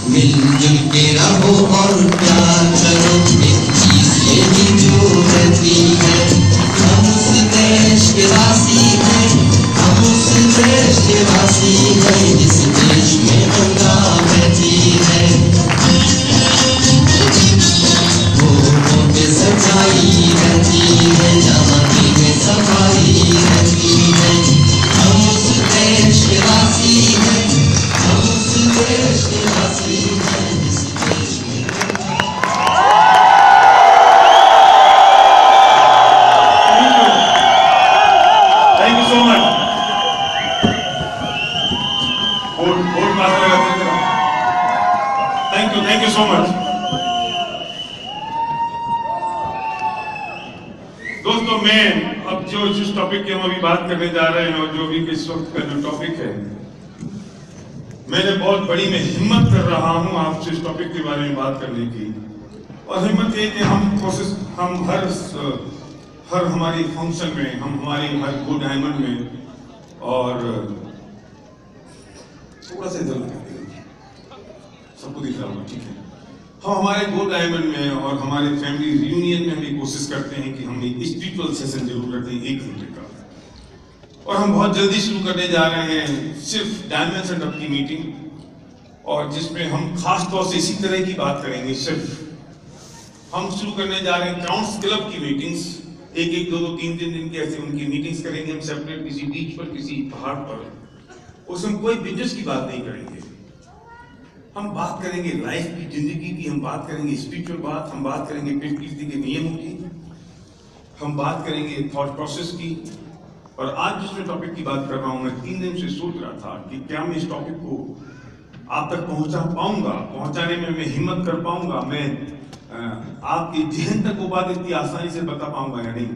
मिलजुल के रहो और प्यार करो, एक चीज यही जो रहती है। हम उस देश के वासी हैं, हम उस देश के वासी हैं, जिस देश में गंगा बहती है। होठों पे सच्चाई रहती है, जहाँ की में सफाई रहती है। हम उस देश के वासी हैं, हम उस देश के वासी हैं, जिस देश में Thank you so much. Thank you so much. दोस्तों, मैं अब जिस टॉपिक की हम अभी बात करने जा रहे हैं और जो भी इस वक्त का जो टॉपिक है, मैंने बहुत बड़ी मैं हिम्मत कर रहा हूं आपसे इस टॉपिक के बारे में बात करने की। और हिम्मत ये कि हम हर हमारी फंक्शन में, हम हमारी हर गो डायमंड में, और थोड़ा सा इधर सबको दिख रहा हूँ, ठीक है, हम हमारे गो डायमंड में और हमारे फैमिली रियूनियन में हम ये कोशिश करते हैं कि हम एक स्पिरिचुअल सेशन जरूर रखें 1 घंटे का। और हम बहुत जल्दी शुरू करने जा रहे हैं सिर्फ डायमंड सेटअप की मीटिंग, और जिसमें हम खास तौर से इसी तरह की बात करेंगे। सिर्फ हम शुरू करने जा रहे हैं क्राउन्स क्लब की मीटिंग्स, 1-1, 2-2, 3-3 दिन की ऐसे उनकी मीटिंग्स करेंगे हम सेपरेट, किसी बीच पर, किसी पहाड़ पर। उसमें कोई बिजनेस की बात नहीं करेंगे, हम बात करेंगे लाइफ की, जिंदगी की, हम बात करेंगे स्पिरिचुअल बात, हम बात करेंगे प्रकृति के नियमों की, हम बात करेंगे थॉट प्रोसेस की। और आज जिस टॉपिक की बात कर रहा हूं, मैं 3 दिन से सोच रहा था कि क्या मैं इस टॉपिक को आप तक पहुंचा पाऊंगा, पहुंचाने में मैं हिम्मत कर पाऊंगा, मैं आपके जहन तक वो बात इतनी आसानी से बता पाऊंगा या नहीं।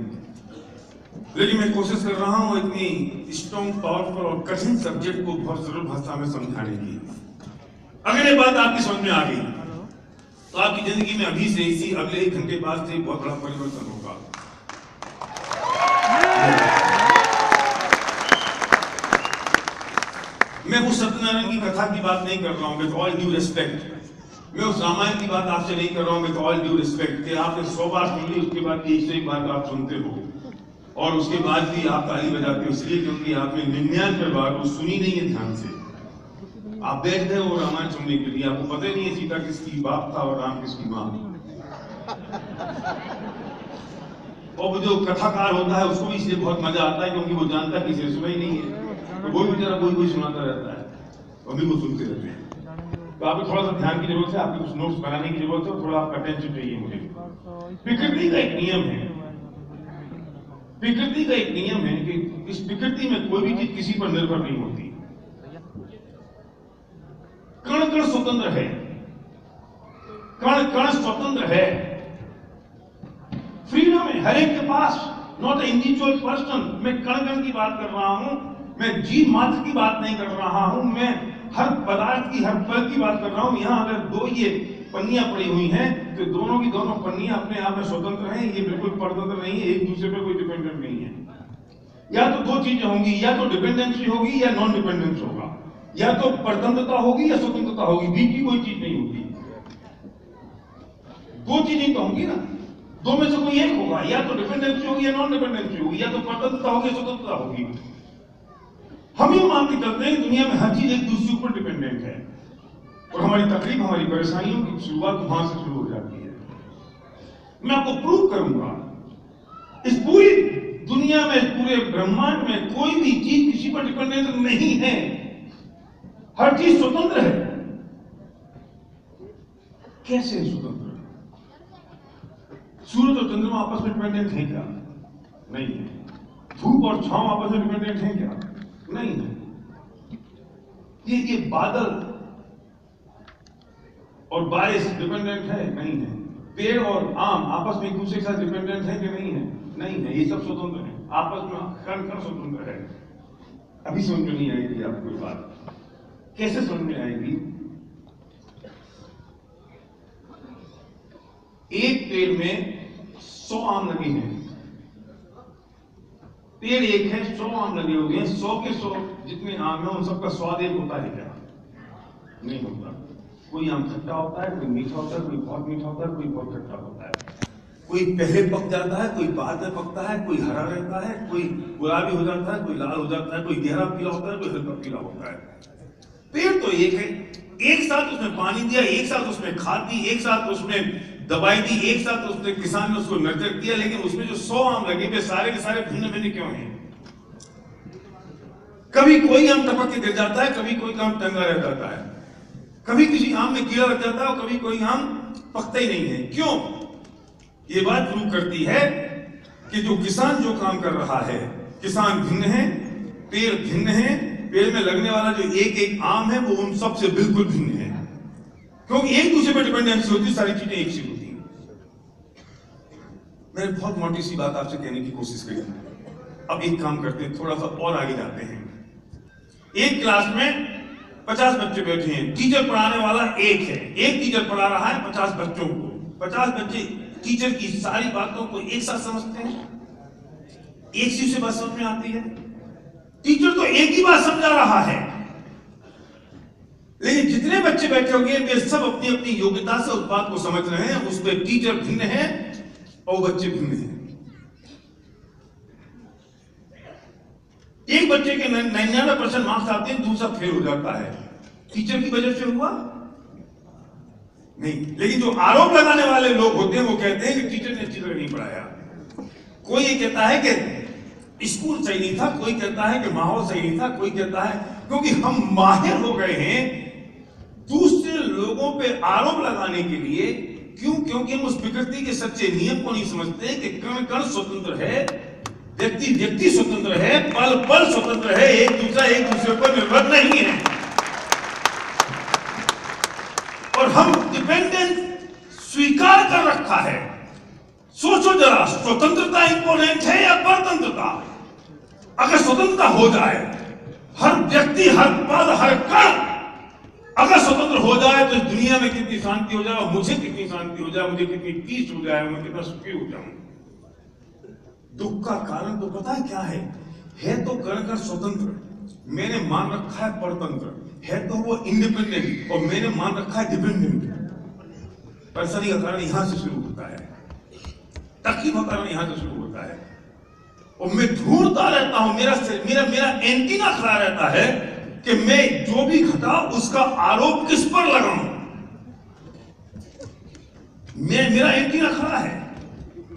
लेकिन मैं कोशिश कर रहा हूं इतनी स्ट्रॉन्ग, पावरफुल और कठिन सब्जेक्ट को बहुत सरल भाषा में समझाने की। अगर ये बात आपकी समझ में आ गई तो आपकी जिंदगी में अभी से इसी अगले 1 घंटे बाद से बहुत बड़ा परिवर्तन होगा। मैं उस सत्यनारायण की कथा की बात नहीं कर रहा हूं, विद ऑल ड्यू रिस्पेक्ट। मैं उस रामायण की बात आपसे नहीं कर रहा हूं, विद ऑल ड्यू रिस्पेक्ट, कि आपने 100 बार सुन ली, उसके बाद 1 बात आप सुनते हो, और उसके बाद भी आप ताली बजाते हो, इसलिए क्योंकि आपने 99 बार वो सुनी नहीं है ध्यान से। आप बैठ गए वो रामायण सुनने के लिए, आपको पता ही नहीं है सीता किसकी बाप था और राम किसकी मां। और वो जो कथाकार होता है उसको भी इसलिए बहुत मजा आता है क्योंकि वो जानता कि इसे सुना ही नहीं है, तो वो भी बेचारा कोई सुनाता रहता है, और भी वो सुनते रहते हैं। तो आपको थोड़ा सा ध्यान की जरूरत है, आपको कुछ नोट्स बनाने की जरूरत है, और थोड़ा आपका अटेंशन चाहिए मुझे। प्रकृति का एक नियम है, प्रकृति का एक नियम है कि इस प्रकृति में कोई भी चीज किसी पर निर्भर नहीं होती। कण कण स्वतंत्र है, कण कण स्वतंत्र है, फ्रीडम है हर एक के पास, नॉट इंडिविजुअल पर्सन। मैं कण कण की बात कर रहा हूं, मैं जीव मात्र की बात नहीं कर रहा हूं, मैं हर पदार्थ की, हर फल की बात कर रहा हूं। यहां अगर 2 ये पन्नियां पड़ी हुई हैं तो दोनों की दोनों पन्नियां अपने आप में स्वतंत्र हैं, ये बिल्कुल परतंत्र नहीं है, एक दूसरे पर कोई डिपेंडेंट नहीं है। या तो 2 चीजें होंगी, या तो डिपेंडेंसी होगी या नॉन डिपेंडेंस होगा, या तो परतंत्रता होगी या स्वतंत्रता होगी, बीच की कोई चीज नहीं होगी। 2 चीजें तो होंगी ना, 2 में से कोई एक होगा, या तो डिपेंडेंसी होगी या नॉन डिपेंडेंसी होगी, या तो परतंत्रता होगी या स्वतंत्रता होगी। हम ये मान के चलते हैं दुनिया में हर चीज एक दूसरे पर डिपेंडेंट है, और हमारी तकलीफ, हमारी परेशानियों की शुरुआत वहां से शुरू हो जाती है। मैं आपको प्रूव करूंगा इस पूरी दुनिया में, इस पूरे ब्रह्मांड में कोई भी चीज किसी पर डिपेंडेंट नहीं है। हर चीज स्वतंत्र है। कैसे स्वतंत्र? सूरज और चंद्रमा आपस में डिपेंडेंट है क्या? नहीं है। धूप और छांव आपस में डिपेंडेंट है क्या? नहीं है। ये बादल और बारिश डिपेंडेंट है? नहीं है। पेड़ और आम आपस में एक दूसरे के साथ डिपेंडेंट है कि नहीं है? नहीं है। ये सब स्वतंत्र है, आपस में कण स्वतंत्र है। अभी समझ में नहीं आएगी आपको बात। कैसे समझ में आएगी? एक पेड़ में 100 आम लगे हैं। पेड़ एक है, 100 आम लगे हुए हैं। 100 के 100 जितने आम हैं उन सबका स्वाद एक होता है क्या? नहीं होता। कोई आम खट्टा होता है, कोई मीठा होता है, कोई बहुत मीठा होता है, कोई बहुत खट्टा होता है। कोई पहले पक जाता है, कोई बाद में पकता है, कोई हरा रहता है, कोई गुलाबी हो जाता है, कोई लाल हो जाता है, कोई गहरा पीला होता है, कोई हल्का पीला होता है। पेड़ तो एक है। एक साथ उसमें पानी दिया, एक साथ उसमें खाद दी, एक साथ उसमें दवाई दी, एक साथ उसने किसान ने उसको नर्चर किया, लेकिन उसमें जो 100 आम लगे वे सारे के सारे भिन्न भिन्न क्यों हैं? कभी कोई आम टपक के गिर जाता है, कभी कोई आम टंगा रह जाता है, कभी किसी आम में कीड़ा लग जाता है और कभी कोई आम पकता ही नहीं है। क्यों? ये बात प्रूव करती है कि जो किसान जो काम कर रहा है, किसान भिन्न है, पेड़ भिन्न है, पेड़ में लगने वाला जो एक एक आम है वो उन सबसे बिल्कुल भिन्न है, क्योंकि एक दूसरे पर डिपेंडेंसी होती है, सारी चीजें एक सी होती हैं। मैंने बहुत मोटी सी बात आपसे कहने की कोशिश करी। अब एक काम करते हैं, थोड़ा सा और आगे जाते हैं। एक क्लास में 50 बच्चे बैठे हैं, टीचर पढ़ाने वाला एक है, एक टीचर पढ़ा रहा है 50 बच्चों को। 50 बच्चे टीचर की सारी बातों को एक साथ समझते हैं, एक सी से बात समझ में आती है। टीचर तो एक ही बात समझा रहा है, लेकिन जितने बच्चे बैठे होंगे वे सब अपनी अपनी योग्यता से उस बात को समझ रहे हैं। उसमें टीचर भिन्न है और बच्चे भिन्न हैं। एक बच्चे के 99% मार्क्स आते हैं, दूसरा फेल हो जाता है। टीचर की वजह से हुआ नहीं, लेकिन जो आरोप लगाने वाले लोग होते हैं वो कहते हैं कि टीचर ने अच्छी तरह नहीं पढ़ाया। कोई ये कहता है कि स्कूल सही नहीं था, कोई कहता है कि माहौल सही नहीं था, कोई कहता है क्योंकि हम माहिर हो गए हैं दूसरे लोगों पे आरोप लगाने के लिए। क्यों? क्योंकि हम उस प्रकृति के सच्चे नियम को नहीं समझते कि कण कण स्वतंत्र है, व्यक्ति व्यक्ति स्वतंत्र है, पल पल स्वतंत्र है, एक दूसरे पर निर्भर नहीं है। और हम डिपेंडेंट स्वीकार कर रखा है। सोचो जरा, स्वतंत्रता इंपॉर्टेंट है या परतंत्रता? अगर स्वतंत्रता हो जाए, हर व्यक्ति, हर पल, हर कण अगर स्वतंत्र हो जाए तो दुनिया में कितनी शांति हो जाए, और मुझे कितनी शांति हो जाए, मुझे कितनी पीस हो जाए, मैं कितना सुखी हो जाऊं। दुख का कारण तो पता है क्या है तो कण कण स्वतंत्र, मैंने मान रखा है परतंत्र, है तो वो इंडिपेंडेंट और मैंने मान रखा है डिपेंडेंट। परेशानी का कारण यहां से शुरू होता है, तकलीफ का कारण यहां से शुरू होता है। और मैं ढूंढता रहता हूं, मेरा एंटीना खड़ा रहता है कि मैं जो भी घटा उसका आरोप किस पर लगाऊं। मेरा एंटीना खड़ा है।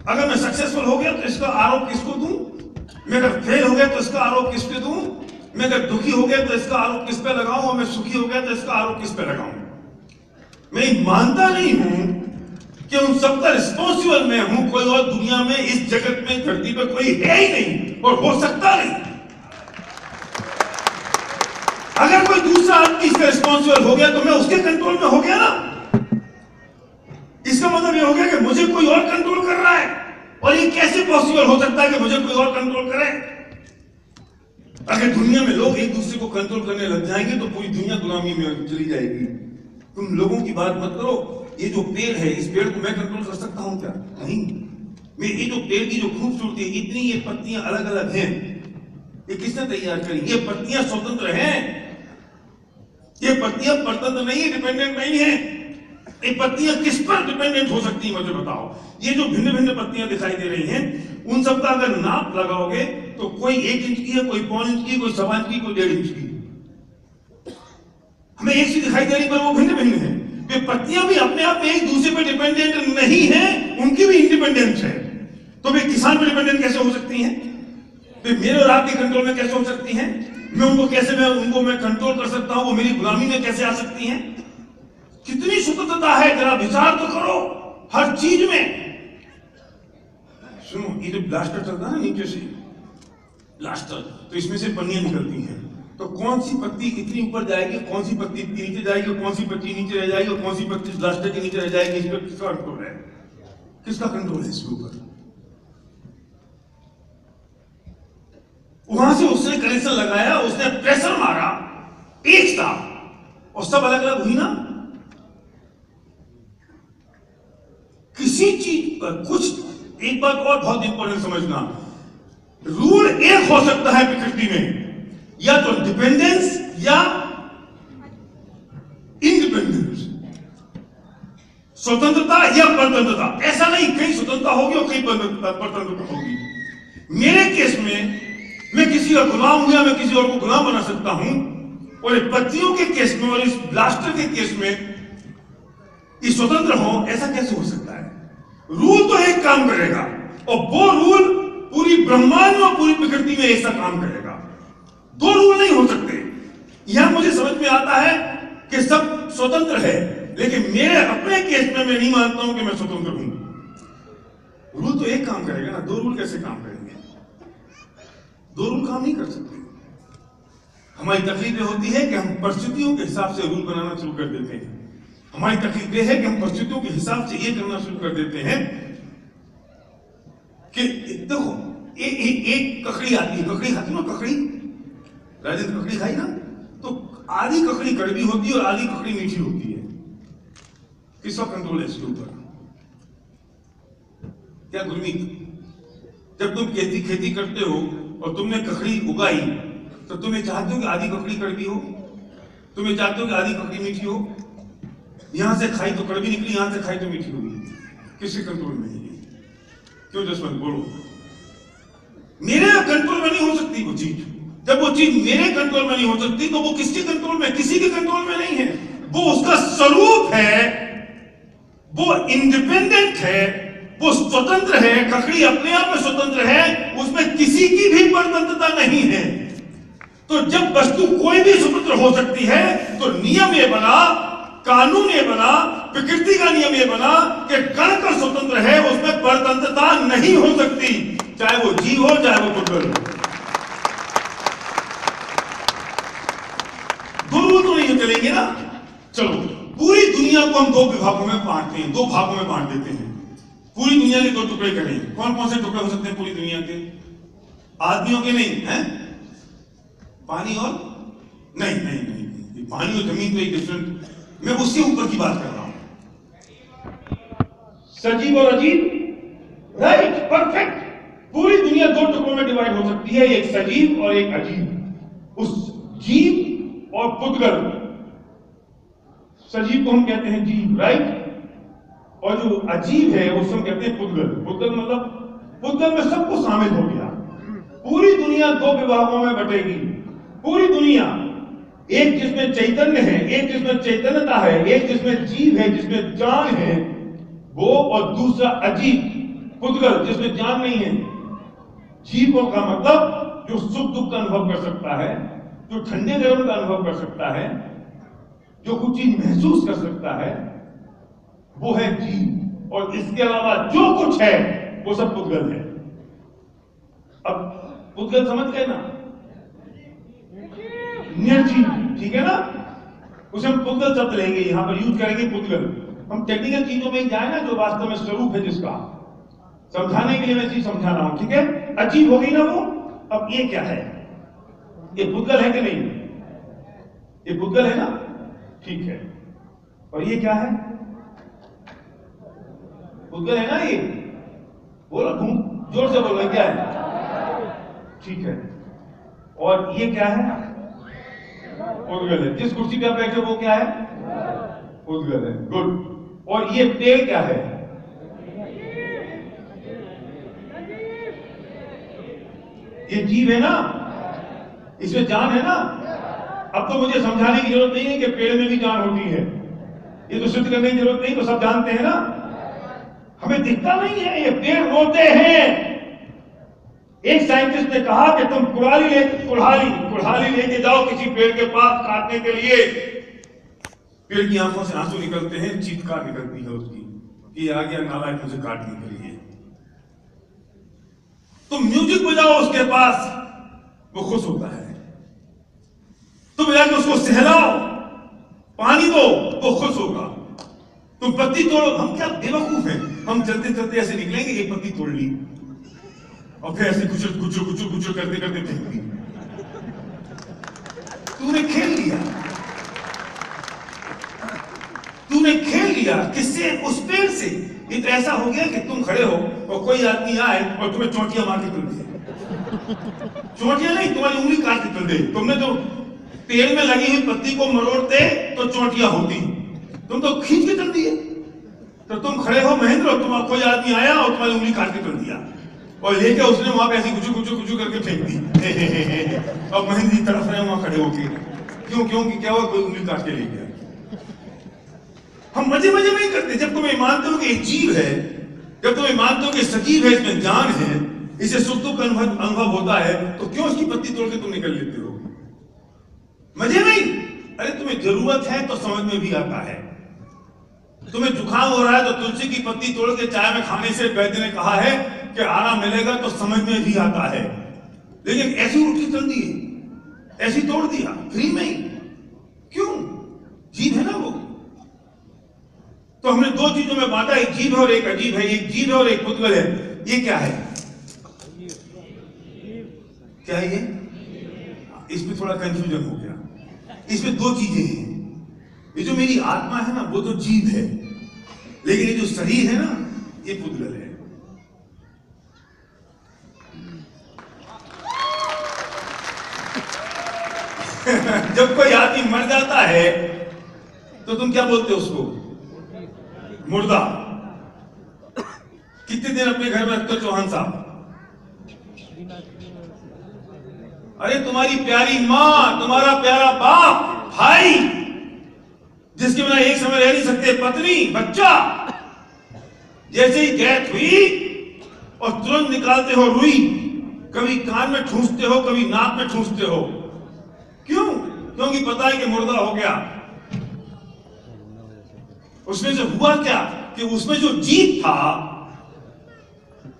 अगर मैं सक्सेसफुल हो गया तो इसका आरोप किसको दूं? मैं अगर फेल हो गया तो इसका आरोप किस पे दूं? मैं अगर दुखी हो गया तो इसका आरोप किस पे लगाऊं? और मैं सुखी हो गया तो इसका आरोप किस पे लगाऊं? मैं मानता नहीं हूं कि उन सबका रिस्पॉन्सिबल मैं हूं। कोई और दुनिया में, इस जगत में, धरती पर कोई है ही नहीं और हो सकता नहीं। अगर कोई दूसरा आदमी इसका रिस्पॉन्सिबल हो गया तो मैं उसके कंट्रोल में हो गया ना। इसका मतलब ये हो गया कि मुझे कोई और कंट्रोल कर रहा है। और ये कैसे पॉसिबल हो सकता है कि मुझे कोई और कंट्रोल करे? अगर दुनिया में लोग एक दूसरे को कंट्रोल करने लग जाएंगे तो पूरी दुनिया गुलामी में चली जाएगी। तुम लोगों की बात मत करो। ये जो पेड़ है, इस पेड़ को मैं कंट्रोल कर सकता हूं क्या? नहीं। मैं ये जो पेड़ की जो खूबसूरती है, इतनी ये पत्तियां अलग अलग हैं, ये किसने तैयार करी? ये पत्तियां स्वतंत्र हैं, ये पत्तियां परतंत्र नहीं है, डिपेंडेंट नहीं है। ये पत्तियां किस पर डिपेंडेंट हो सकती है मुझे बताओ? ये जो भिन्न भिन्न पत्तियां दिखाई दे रही हैं, उन सबका अगर नाप लगाओगे तो कोई 1 इंच की है, कोई 1.5 इंच की, कोई 1.25 इंच की, कोई 1.5 इंच की। हमें एक सी दिखाई दे रही पर वो भिन्न भिन्न है। वे पत्तियां भी अपने आप में एक दूसरे पर डिपेंडेंट नहीं है, उनकी भी इंडिपेंडेंस है। तो वे किसान पर डिपेंडेंट कैसे हो सकती हैं? वे मेरे और आपके कंट्रोल में कैसे हो सकती हैं? मैं कंट्रोल कर सकता हूं, वो मेरी गुलामी में कैसे आ सकती हैं? कितनी स्वतंत्रता है, जरा विचार तो करो हर चीज में। सुनो, ये जो ब्लास्टर चलता है ना नीचे से ब्लास्टर, तो इसमें से पन्नियां निकलती हैं, तो कौन सी पत्ती कितनी ऊपर जाएगी, कौन सी पत्ती नीचे जाएगी, कौन सी पत्ती नीचे रह जाएगी, कौन सी पत्ती ब्लास्टर के नीचे रह जाएगी, इस पर किसका कंट्रोल है? किसका कंट्रोल है इसके ऊपर? वहां से उसने कनेक्शन लगाया, उसने प्रेशर मारा, एक था और सब अलग अलग हुई ना। किसी चीज पर कुछ, एक बात और बहुत इंपॉर्टेंट समझना, रूल एक हो सकता है प्रकृति में, या तो डिपेंडेंस या इंडिपेंडेंस, स्वतंत्रता या परतंत्रता। ऐसा नहीं कहीं स्वतंत्रता होगी और कहीं परतंत्रता होगी। मेरे केस में मैं किसी का गुलाम हूं या मैं किसी और को गुलाम बना सकता हूं, और पत्तियों के केस में और इस ब्लास्टर के केस में ये स्वतंत्र हो, ऐसा कैसे हो सकता है? रूल तो एक काम करेगा, और वो रूल पूरी ब्रह्मांड और पूरी प्रकृति में ऐसा काम करेगा। दो रूल नहीं हो सकते। यहां मुझे समझ में आता है कि सब स्वतंत्र है, लेकिन मेरे अपने केस में मैं नहीं मानता हूं कि मैं स्वतंत्र हूं। रूल तो एक काम करेगा ना, दो रूल कैसे काम करेंगे? दो रूल काम नहीं कर सकते। हमारी तकलीफ ये होती है कि हम परिस्थितियों के हिसाब से रूल बनाना शुरू कर देते हैं। हमारी तकलीफ ये है कि हम परिस्थितियों के हिसाब से ये करना शुरू कर देते हैं कि देखो एक ककड़ी आती है, ककड़ी खाती ना, ककड़ी राजेंद्र ककड़ी खाई ना, तो आधी ककड़ी कड़वी होती है और आधी ककड़ी मीठी होती है। किसका कंट्रोल है इसके ऊपर? क्या गुरमीत? जब तुम खेती करते हो और तुमने ककड़ी उगाई, तो तुम्हें चाहते हो कि आधी ककड़ी कड़वी हो, तुम्हें चाहते हो कि आधी ककड़ी मीठी हो। यहां से खाई तो कड़वी निकली, यहां से खाई तो मीठी होगी। किसके कंट्रोल में है? क्यों जसवंत बोलो? मेरे कंट्रोल में नहीं हो सकती वो चीज। जब वो चीज मेरे कंट्रोल में नहीं हो सकती, तो वो किसके कंट्रोल में? किसी के कंट्रोल में नहीं है। वो उसका स्वरूप है, वो इंडिपेंडेंट है, वो स्वतंत्र है। ककड़ी अपने आप में स्वतंत्र है, उसमें किसी की भी परतंत्रता नहीं है। तो जब वस्तु कोई भी स्वतंत्र हो सकती है, तो नियम ये बना, कानून ये बना, प्रकृति का नियम ये बना कि कण का स्वतंत्र है, उसमें परतंत्रता नहीं हो सकती, चाहे वो जीव हो चाहे वो पुद्गल हो। दो रूल तो नहीं चलेंगे ना। चलो, पूरी दुनिया को हम दो विभागों में बांटते हैं, दो भागों में बांट देते हैं। पूरी दुनिया के दो टुकड़े करें। कौन कौन से टुकड़े हो सकते हैं पूरी दुनिया के? आदमियों के नहीं है, पानी और नहीं नहीं नहीं, नहीं। पानी और जमीन तो एक डिफरेंट, मैं उससे ऊपर की बात कर रहा हूं। सजीव और अजीब, राइट, परफेक्ट। पूरी दुनिया दो टुकड़ों में डिवाइड हो सकती है, एक सजीव और एक अजीब। उस जीव और पुद्गल, सजीव को हम कहते हैं जीव, राइट, और जो अजीब है उसको हम कहते हैं पुद्गल। पुद्गल मतलब पुद्गल में सब कुछ शामिल हो गया। पूरी दुनिया दो विभागों में बटेगी। पूरी दुनिया, एक जिसमें चैतन्य है, एक जिसमें चैतन्यता है, एक जिसमें जीव है, जिसमें जान है वो, और दूसरा अजीब पुद्गल जिसमें जान नहीं है। जीव का मतलब जो सुख दुख का अनुभव कर सकता है, जो ठंडे गर्म का अनुभव कर सकता है, जो कुछ चीज महसूस कर सकता है, वो है जीव। और इसके अलावा जो कुछ है वो सब पुद्गल है। अब पुद्गल समझ गए ना? निर्जीव, ठीक है ना? उसे हम पुद्गल शब्द लेंगे, यहां पर यूज करेंगे पुद्गल। हम टेक्निकल चीजों में जाए ना, जो वास्तव में स्वरूप है जिसका, समझाने के लिए मैं चीज समझा रहा हूं, ठीक है? अजीब हो गई ना वो। अब ये क्या है? ये पुद्गल है कि नहीं? ये पुद्गल है ना, ठीक है। और ये क्या है? पुद्गल है ना ये? बोलो, जोर से बोलो, क्या है? ठीक है। और ये क्या है? पुद्गल है। जिस कुर्सी पे आप बैठे वो क्या है? पुद्गल है। गुड। और ये पेड़ क्या है? ये जीव है ना, इसमें जान है ना। अब तो मुझे समझाने की जरूरत नहीं है कि पेड़ में भी जान होती है, ये तो सिद्ध करने की जरूरत नहीं, तो सब जानते हैं ना। हमें दिखता नहीं है, ये पेड़ रोते हैं, एक साइंटिस्ट ने कहा कि तुम कुल्हाड़ी लेके जाओ किसी पेड़ के पास काटने के लिए, पेड़ की आंखों से आंसू निकलते हैं, चीत्कार निकलती है उसकी कि आ गया नालायक मुझे काटने के लिए। तुम म्यूजिक बजाओ उसके पास, वो खुश होता है। तुम जाके उसको सहलाओ, पानी दो, वो खुश होगा। तुम पत्ती तोड़ो, हम क्या बेवकूफ हैं, हम चलते चलते ऐसे निकलेंगे, एक पत्ती तोड़ ली और फिर ऐसे कुचल करते करते फेंक दी। तूने खेल लिया किससे? उस पेड़ से। ये तो ऐसा हो गया कि तुम खड़े हो और कोई आदमी आए और तुम्हें चोटियां मार के चल दे। चोटियां नहीं, तुम्हारी उंगली काट के चल दे। तुमने तो पेड़ में लगी हुई पत्ती को मरोड़ते तो चोटियां होती, तुम तो खींच के चल दिए। तो तुम खड़े हो महेंद्र, तुम कोई आदमी आया और तुम्हारी उंगली काट के चल दिया और लेके उसने वहां पे ऐसी कुचू करके फेंक दी। और महेंद्र जी तरफ रहे वहां खड़े होके, क्यों कि क्या हुआ, कोई उंगली काट के ले गया। हम मजे में नहीं करते। जब तुम्हें मानते हो कि एक जीव है, जब तुम्हें मानते हो कि सजीव है, इसमें जान है, इसे सुख दुख का अनुभव होता है, तो क्यों उसकी पत्ती तोड़ के तुम निकल लेते हो? मजे नहीं। अरे तुम्हें जरूरत है तो समझ में भी आता है। तुम्हें जुकाम हो रहा है तो तुलसी की पत्ती तोड़ के चाय में खाने से वैद्य ने कहा है कि आराम मिलेगा, तो समझ में भी आता है। लेकिन ऐसी उल्टी चल दी, ऐसी तोड़ दिया फ्री में ही, क्यों? जीव है ना वो। तो हमने दो चीजों में बांटा, एक जीव है और एक अजीब है, एक जीव है और एक पुद्गल है। ये क्या है? क्या है ये? इसमें थोड़ा कंफ्यूजन हो गया। इसमें दो चीजें हैं। ये जो मेरी आत्मा है ना, वो तो जीव है, लेकिन ये जो शरीर है ना, ये पुद्गल है। जब कोई आदमी मर जाता है तो तुम क्या बोलते हो उसको? मुर्दा। कितने दिन अपने घर में रखते हो चौहान साहब? अरे तुम्हारी प्यारी मां, तुम्हारा प्यारा बाप, भाई, जिसके बिना एक समय रह नहीं सकते, पत्नी, बच्चा, जैसे ही डेथ हुई और तुरंत निकालते हो रुई, कभी कान में ठूंसते हो, कभी नाक में ठूंसते हो। क्यों? क्योंकि पता है कि मुर्दा हो गया। उसमें से हुआ क्या कि उसमें जो जीव था,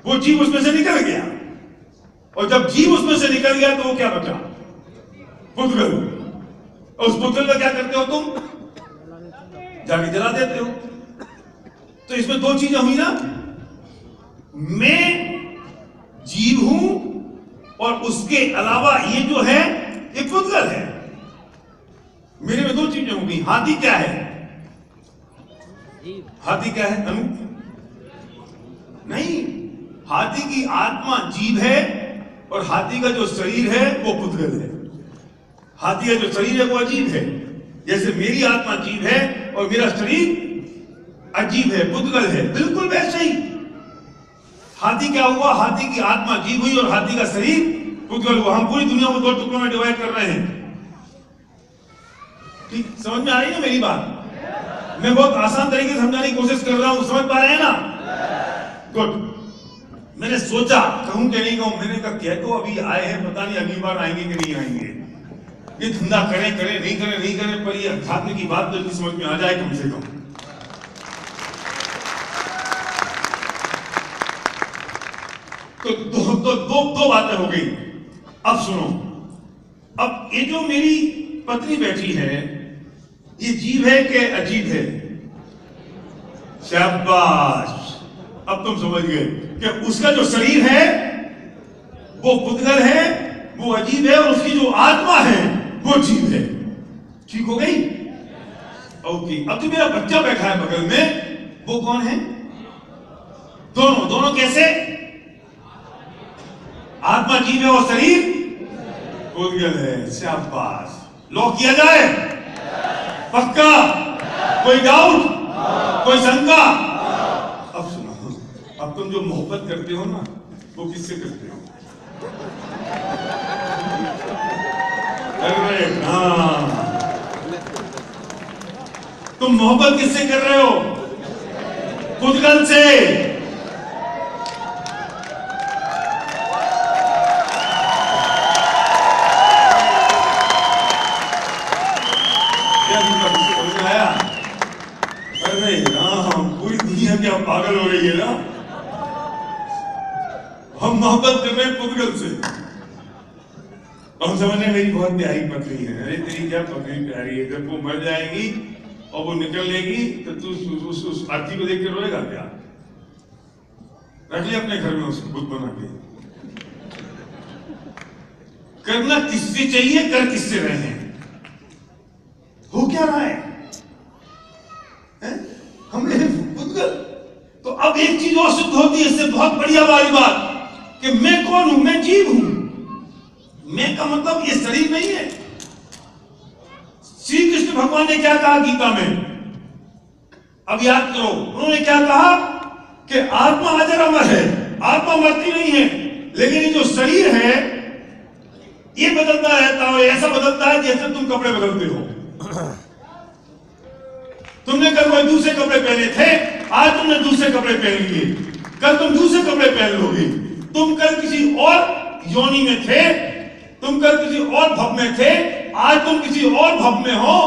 वो जीव उसमें से निकल गया, और जब जीव उसमें से निकल गया तो वो क्या बचा? पुद्गल। और उस पुद्गल का क्या करते हो तुम? जाके जला देते हो। तो इसमें दो चीजें हुई ना, मैं जीव हूं और उसके अलावा ये जो है ये पुद्गल है। मेरे में दो चीजें हो गई। हाथी क्या है? हाथी क्या है अनु? नहीं, हाथी की आत्मा जीव है और हाथी का जो शरीर है वो पुद्गल है। हाथी का जो शरीर है वो अजीब है, जैसे मेरी आत्मा जीव है और मेरा शरीर अजीब है, पुद्गल है, बिल्कुल वैसे ही। हाथी क्या हुआ? हाथी की आत्मा जीव हुई और हाथी का शरीर पुद्गल हुआ। हम पूरी दुनिया को दो टुकड़ों में डिवाइड कर रहे हैं। ठीक समझ में आ रही है मेरी बात? मैं बहुत आसान तरीके से समझाने की कोशिश कर रहा हूं, समझ पा रहे हैं ना? गुड। मैंने सोचा कहूं कि नहीं कहूं, मैंने कहा कह दो, अभी आए हैं, पता नहीं अगली बार आएंगे कि नहीं आएंगे। ये धंधा करें नहीं करें, पर ये अध्यात्म की बात तो इतनी समझ में आ जाए कम से कम। तो दो बातें हो गई। अब सुनो, अब ये जो मेरी पत्नी बैठी है, ये जीव है कि अजीब है? शाबाश, अब तुम समझ गए कि उसका जो शरीर है वो पुद्गल है, वो अजीब है, और उसकी जो आत्मा है वो जीव है। ठीक हो गई? ओके। अब जो मेरा बच्चा बैठा है बगल में, वो कौन है? दोनों कैसे? आत्मा जीव है और शरीर पुद्गल है। शाबाश। लॉक किया जाए? पक्का? कोई डाउट? कोई शंका? अब सुनो, अब तुम जो मोहब्बत करते हो ना, वो किससे करते हो? अरे हाँ, तुम मोहब्बत किससे कर रहे हो? पुद्गल से। हम मोहब्बत कर रहे हैं पुद्गल से। हम समझ रहे मेरी बहुत प्यारी पत्नी है। अरे तेरी क्या पत्नी प्यारी है, जब वो मर जाएगी और वो निकल लेगी तो तू उस आरती को देख के रोएगा क्या? रख ले अपने घर में उसको बुत बना के। करना किससे चाहिए, कर किससे रहे हैं, हो क्या रहा है? हमने पुद्गल। तो अब एक चीज और सिद्ध होती है इससे बहुत बढ़िया वाली बात कि मैं कौन हूं, मैं जीव हूं। मैं का मतलब ये शरीर नहीं है। श्री कृष्ण भगवान ने क्या कहा गीता में, अब याद करो, उन्होंने क्या कहा कि आत्मा अजर अमर है, आत्मा मरती नहीं है, लेकिन ये जो शरीर है ये बदलता रहता है। ऐसा बदलता है जैसे तुम कपड़े बदलते हो। तुमने कल कोई दूसरे कपड़े पहने थे, आज तुमने दूसरे कपड़े पहन लिए, कल तुम दूसरे कपड़े पहन लोगे। तुम कल किसी और योनि में थे, तुम कल किसी और भव में थे, आज तुम किसी और भव में हो,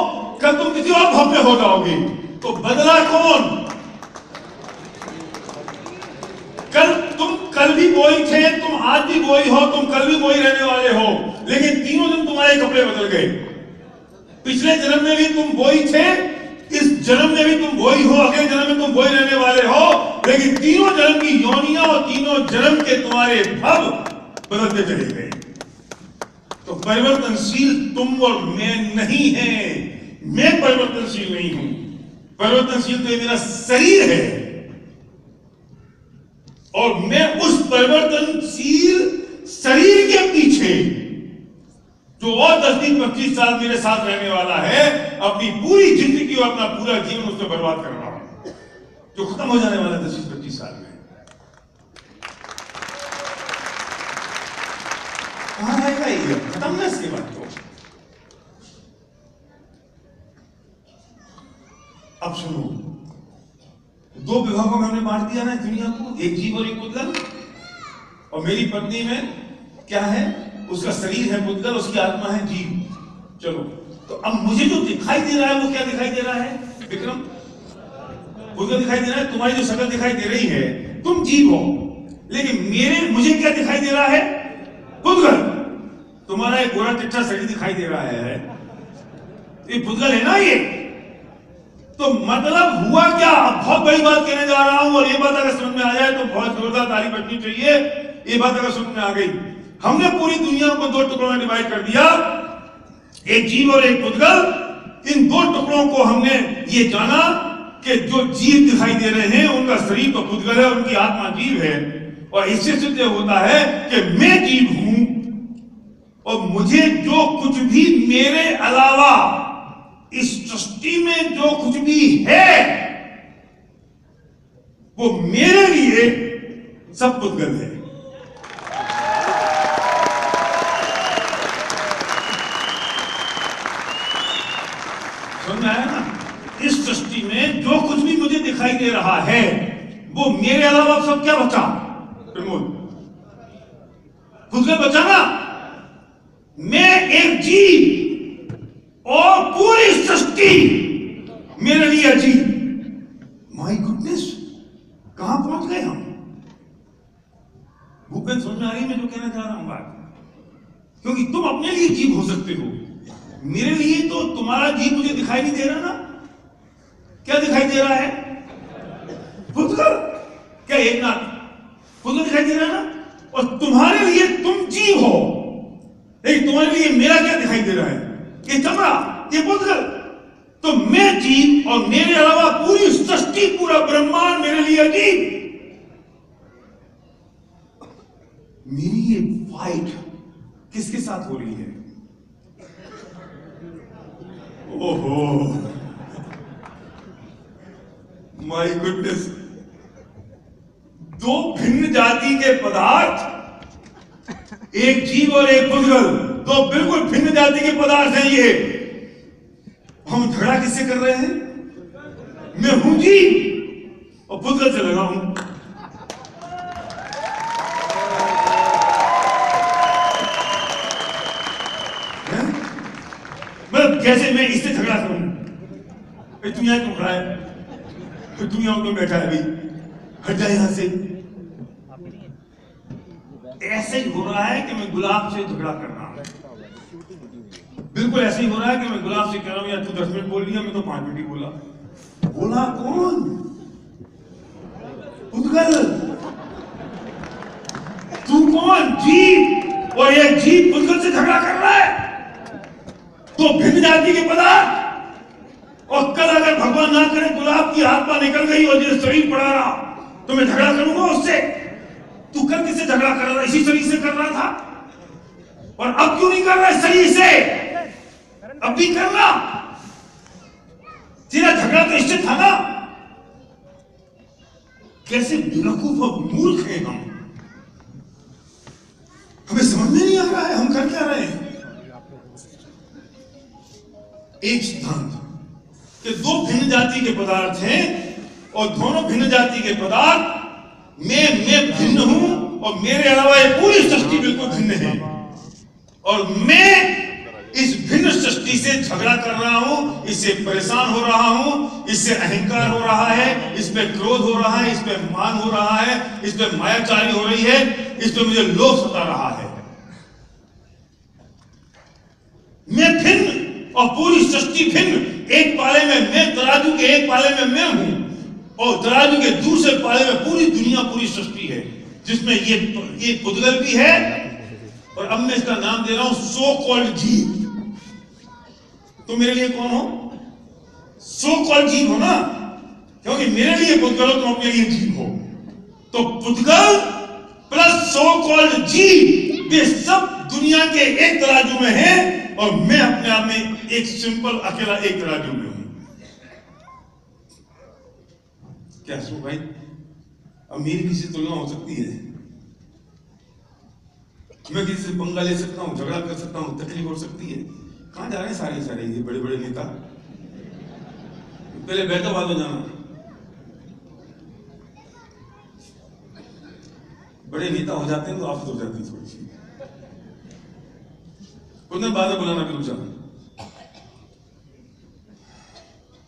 कल तुम किसी और भव में हो जाओगे। तो बदला कौन? तुम कल भी वही थे, तुम आज भी वही हो, तुम कल भी वही रहने वाले हो, लेकिन तीनों दिन तुम्हारे कपड़े बदल गए। पिछले जन्म में भी तुम वही थे, इस जन्म में भी तुम वही हो, अगले जन्म में तुम वही रहने वाले हो, लेकिन तीनों जन्म की योनियां और तीनों जन्म के तुम्हारे भव बदलते चले गए। तो परिवर्तनशील तुम और मैं नहीं है। मैं परिवर्तनशील नहीं हूं। परिवर्तनशील तो ये मेरा शरीर है, और मैं उस परिवर्तनशील शरीर के पीछे जो और 10-20-25 साल मेरे साथ रहने वाला है, अपनी पूरी जिंदगी और अपना पूरा जीवन उसमें बर्बाद कर रहा हूं, जो खत्म हो जाने वाला है 10-25 साल में। कहां रहेगा ये? खत्म ना इसके बाद तो। अब सुनो, दो विभागों में हमने बांट दिया ना दुनिया को, एक जीव और एक पुद्गल। और मेरी पत्नी में क्या है? उसका शरीर है पुद्गल, उसकी आत्मा है जीव। चलो, तो अब मुझे जो दिखाई दे रहा है वो क्या दिखाई दे रहा है विक्रम? पुद्गल दिखाई दे रहा है। तुम्हारी जो शक्ल दिखाई दे रही है, तुम जीव हो, लेकिन मुझे क्या दिखाई दे रहा है? पुद्गल। तुम्हारा एक गोरा चिट्ठा शरीर दिखाई दे रहा है, ये पुद्गल है ना ये। तो मतलब हुआ क्या? बहुत बड़ी बात कहने जा रहा हूं, और ये बात अगर समझ में आ जाए तो बहुत जोरदार ताली बजनी चाहिए। ये बात अगर समझ में आ गई, हमने पूरी दुनिया को दो टुकड़ों में डिवाइड कर दिया, एक जीव और एक पुद्गल। इन दो टुकड़ों को हमने ये जाना कि जो जीव दिखाई दे रहे हैं उनका शरीर तो पुद्गल है, उनकी आत्मा जीव है। और इससे सिद्ध होता है कि मैं जीव हूं, और मुझे जो कुछ भी मेरे अलावा इस सृष्टि में जो कुछ भी है वो मेरे लिए सब पुद्गल है। समझ में आया ना? इस सृष्टि में जो कुछ भी मुझे दिखाई दे रहा है वो मेरे अलावा सब क्या बचा? प्रमोद, पुद्गल बचा ना? मैं एक जीव और पूरी सृष्टि मेरे लिए अजीब। माय गुडनेस, कहां पहुंच गए हम? भूपेंद्र, समझ में आ रही मैं जो कहना चाह रहा हूं बात? क्योंकि तुम अपने लिए जीव हो सकते हो, मेरे लिए तो तुम्हारा जीव मुझे दिखाई नहीं दे रहा ना। क्या दिखाई दे रहा है? पुद्गल। क्या एक नाथ पुद्गल दिखाई दे रहा है ना? और तुम्हारे लिए तुम जीव हो, लेकिन तुम्हारे लिए मेरा क्या दिखाई दे रहा है? ये चमड़ा, ये पुद्गल। तो मैं जीव और मेरे अलावा पूरी सृष्टि, पूरा ब्रह्मांड मेरे लिए अजीब। मेरी ये फाइट किसके साथ हो रही है? ओहो, माय गुडनेस, दो भिन्न जाति के पदार्थ, एक जीव और एक पुद्गल, दो बिल्कुल भिन्न जाति के पदार्थ हैं ये। हम झगड़ा किससे कर रहे हैं? मैं हूं जीव और पुद्गल से लगा हूं। मतलब जैसे मैं इससे झगड़ा करूं, तू यहां क्यों खड़ा है? तू यहां क्यों बैठा है? अभी हट जाए यहां से। ऐसे ही हो रहा है कि मैं गुलाब से झगड़ा कर रहा हूं, बिल्कुल ऐसे ही हो रहा है कि मैं गुलाब से कह रहा हूं यार तू 10 मिनट बोल लिया, मैं तो 5 मिनट ही बोला। बोला कौन? पुद्गल। तू कौन? जीव। और ये जीव पुद्गल से झगड़ा कर रहा है। तो भिन्न जाति के पदार्थ, और कल अगर भगवान ना करे गुलाब की हाथ पा निकल गई और जो शरीर पड़ा रहा तो मैं झगड़ा करूंगा उससे। तू कल किससे झगड़ा कर रहा था? इसी शरीर से कर रहा था। और अब क्यों नहीं कर रहा है शरीर से? अब भी करना। तेरा झगड़ा तो इससे था ना। कैसे बेवकूफ और मूर्ख हैं हम, हमें समझ में नहीं आ रहा है हम कर क्या रहे हैं। एक सिद्धांत कि दो भिन्न जाति के पदार्थ हैं और दोनों भिन्न जाति के पदार्थ मैं भिन्न हूं और मेरे अलावा ये पूरी सृष्टि बिल्कुल भिन्न है, और मैं इस भिन्न सृष्टि से झगड़ा कर रहा हूं, इससे परेशान हो रहा हूं, इससे अहंकार हो रहा है, इस पे क्रोध हो रहा है, इस पे मान हो रहा है, इस पे मायाचारी हो रही है, इस पे मुझे लोभ सता रहा है। मैं भिन्न और पूरी सृष्टि भिन्न। एक पाले में मैं, तराजू के एक पाले में मैं हूं और तराजू के दूसरे पाले में पूरी दुनिया, पूरी सृष्टि है, जिसमें ये पुद्गल भी है। और अब मैं इसका नाम दे रहा हूं सो कॉल्ड जीव। तो मेरे लिए कौन हो? सो कॉल्ड जीव हो ना, क्योंकि मेरे लिए पुद्गल हो, तुम अपने लिए जीव हो। तो पुद्गल प्लस सो कॉल्ड जीव, ये सब दुनिया के एक तराजू में है और मैं अपने आप में एक सिंपल अकेला एक तराजू में हूं। क्या सो भाई, अब मेरी किसी तुलना हो सकती है? मैं किसी से पंगा ले सकता हूं, झगड़ा कर सकता हूं, तकलीफ हो सकती है? कहां जा रहे हैं सारे ये बड़े बड़े नेता? पहले बैठो, बाद में जाना। बड़े नेता हो जाते हैं तो आफत हो जाती है थोड़ी सी, उन्हें बाद में बुलाना भी रुक जाना।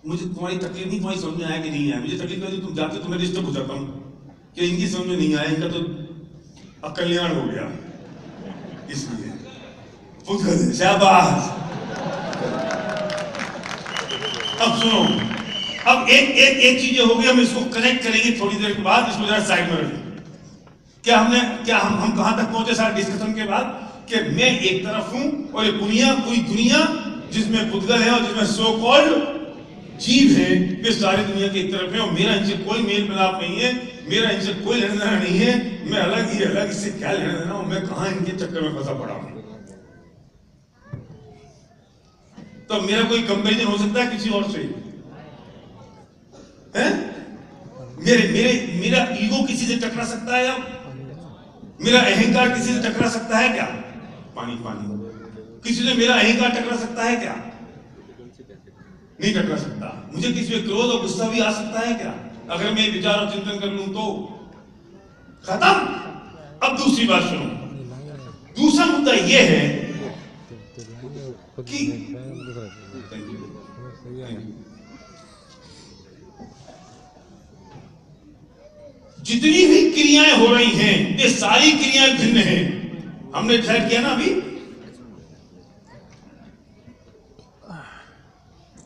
मुझे तुम्हारी तकलीफ नहीं, तुम्हारी समझ में आया कि नहीं आया। मुझे तकलीफ है तुम जाते तो मैं डिस्टर्ब हो जाता हूं कि इनकी समझ में नहीं आया, इनका तो अकल्याण हो गया, इसलिए शाबाश। अब सुनो, अब एक चीज हो गई, हम इसको कनेक्ट करेंगे थोड़ी देर के बाद, इसको जरा साइड में रखें। क्या हम कहां तक पहुंचे सारे डिस्कशन के बाद? कि मैं एक तरफ हूं और ये पूरी दुनिया जिसमें पुद्गल है और जिसमें सो कॉल्ड जीव है, वे सारी दुनिया की एक तरफ है और मेरा इनसे कोई मेल मिलाप नहीं है, मेरा इनसे कोई लेना देना नहीं है। मैं अलग ही अलग, इससे क्या लेना देना हूं, मैं कहां इनके चक्कर में फंसा पड़ा हूं। तो मेरा कोई कंपेरिजन हो सकता है किसी और से? है? मेरा ईगो किसी से टकरा सकता है? या मेरा अहंकार किसी से टकरा सकता है क्या? पानी किसी से मेरा अहंकार टकरा सकता है क्या? नहीं टकरा सकता। मुझे किसी पे क्रोध और गुस्सा भी आ सकता है क्या? अगर मैं विचार और चिंतन कर लूं तो खत्म। अब दूसरी बात सुनो, दूसरा मुद्दा यह है कि जितनी भी क्रियाएं हो रही हैं, ये सारी क्रियाएं भिन्न हैं। हमने डिसाइड किया ना अभी।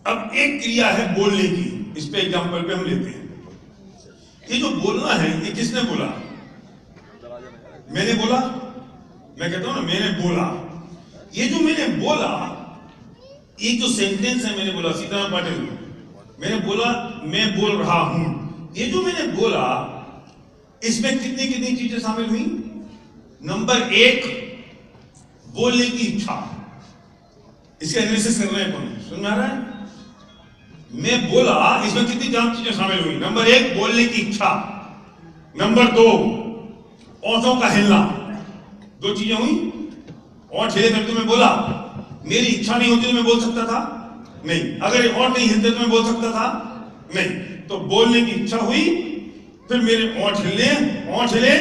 अब एक क्रिया है बोलने की, इस पे एग्जांपल पे हम लेते हैं। ये जो बोलना है, ये किसने बोला? मैंने बोला। मैं कहता हूं ना, मैंने बोला। ये जो मैंने बोला, ये जो सेंटेंस है, मैंने बोला, सीताराम पाटिल, मैंने बोला, मैं बोल रहा हूं। ये जो मैंने बोला, इसमें कितनी चीजें शामिल हुई? नंबर 1, बोलने की इच्छा। इसका एनालिसिस कर रहे हैं कौन? सुन आ रहा है? मैं बोला, इसमें कितनी चीजें शामिल हुई? नंबर 1, बोलने की इच्छा। नंबर 2, ओंठों का हिलना। 2 चीजें हुई। ओंठ हिले करके मैं बोला। मेरी इच्छा नहीं होती तो मैं बोल सकता था? नहीं। अगर ओंठ नहीं हिलते तो मैं बोल सकता था? नहीं। तो बोलने की इच्छा हुई, फिर मेरे ओंठ हिले।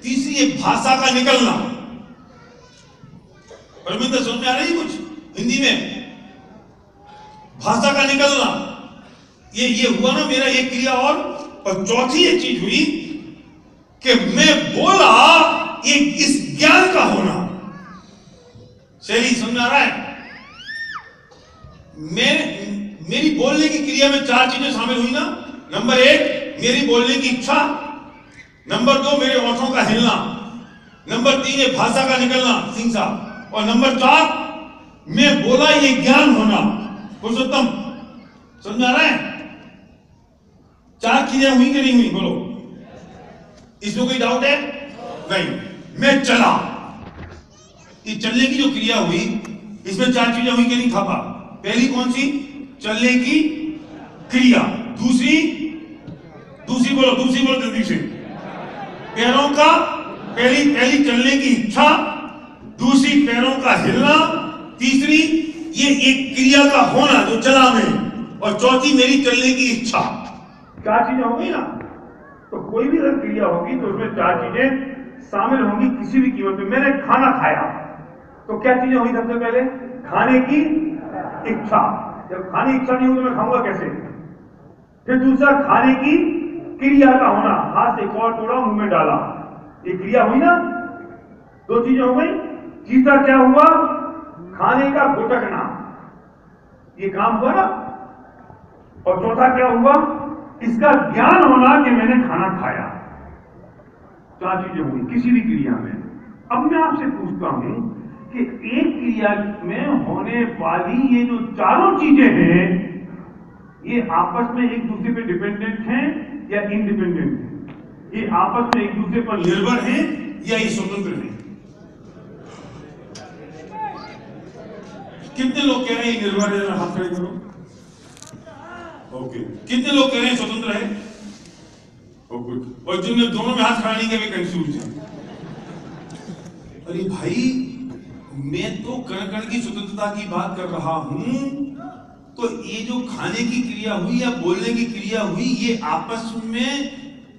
तीसरी, ये भाषा का निकलना। परमिंदर समझ में आ रही कुछ हिंदी में? भाषा का निकलना, ये हुआ ना मेरा एक क्रिया। और चौथी एक चीज हुई कि मैं बोला ये इस ज्ञान का होना। शैली समझ आ रहा है? मेरी बोलने की क्रिया में 4 चीजें शामिल हुई ना। नंबर 1 मेरी बोलने की इच्छा, नंबर 2 मेरे होठों का हिलना, नंबर 3 ये भाषा का निकलना सिंह साहब, और नंबर 4 मैं बोला ये ज्ञान होना। पुरुषोत्तम समझ आ रहा है? 4 चीजें हुई कि नहीं हुई बोलो? इसमें कोई डाउट है? नहीं। मैं चला, ये चलने की जो क्रिया हुई इसमें 4 चीजें हुई कि नहीं थापा? पहली कौन सी? चलने की क्रिया। दूसरी बोलो, दूसरी बोलो जल्दी से। पैरों का पहली चलने की इच्छा, दूसरी पैरों का हिलना, तीसरी ये एक क्रिया का होना जो चला में, और चौथी मेरी चलने की इच्छा। 4 चीजें हो गई ना। तो कोई भी अगर क्रिया होगी तो उसमें 4 चीजें शामिल होंगी किसी भी कीमत पे। मैंने खाना खाया तो क्या चीजें हुई? सबसे पहले खाने की इच्छा। जब खाने की इच्छा नहीं हो तो मैं खाऊंगा कैसे? फिर दूसरा खाने की क्रिया का होना, हाथ से कौर तोड़ा मुंह में डाला, ये क्रिया हुई ना। 2 चीजें हो गई। तीसरा क्या हुआ? खाने का घुटकना, ये काम हुआ ना। और चौथा क्या हुआ? इसका ज्ञान होना कि मैंने खाना खाया। 4 चीजें हुई किसी भी क्रिया में। अब मैं आपसे पूछता हूं कि एक क्रिया में होने वाली ये जो 4 चीजें हैं, ये आपस में एक दूसरे पे डिपेंडेंट हैं या इंडिपेंडेंट हैं? ये आपस में एक दूसरे पर निर्भर हैं या ये स्वतंत्र हैं? कितने लोग कह रहे हैं निर्भर है? हाथ खड़े करो। ओके। कितने लोग कह रहे हैं स्वतंत्र है? ओके। और जिनने दोनों में हाथ खड़ा नहीं किया वे कंफ्यूज हैं। अरे भाई, मैं तो कण की स्वतंत्रता की बात कर रहा हूं। तो ये जो खाने की क्रिया हुई या बोलने की क्रिया हुई, ये आपस में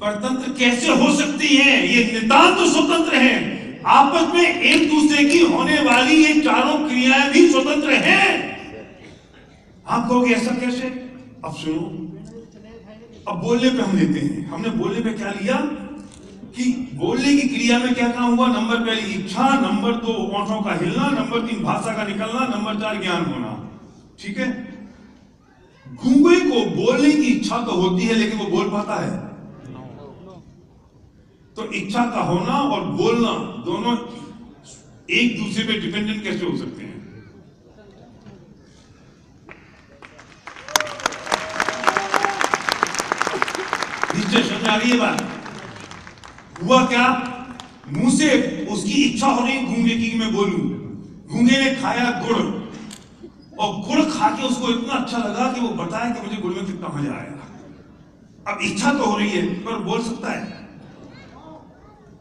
परतंत्र कैसे हो सकती हैं? ये नितांत तो स्वतंत्र हैं। आपस में एक दूसरे की होने वाली ये 4 क्रियाएं भी स्वतंत्र हैं। आप कहोगे ऐसा कैसे? अब सुनो, अब बोलने पे हम लेते हैं। हमने बोलने पे क्या लिया कि बोलने की क्रिया में क्या काम हुआ? नंबर पहली इच्छा, नंबर 2 ओठों का हिलना, नंबर 3 भाषा का निकलना, नंबर 4 ज्ञान होना। ठीक है। गूंगे को बोलने की इच्छा तो होती है लेकिन वो बोल पाता है? तो इच्छा का होना और बोलना दोनों एक दूसरे पे डिपेंडेंट कैसे हो सकते हैं? समझ आ रही है बात? हुआ क्या? मुंह से उसकी इच्छा हो रही गूंगे की मैं बोलूं। गूंगे ने खाया गुड़, और गुड़ खा के उसको इतना अच्छा लगा कि वो बताया कि मुझे गुड़ में कितना मजा आया। अब इच्छा तो हो रही है पर बोल सकता है?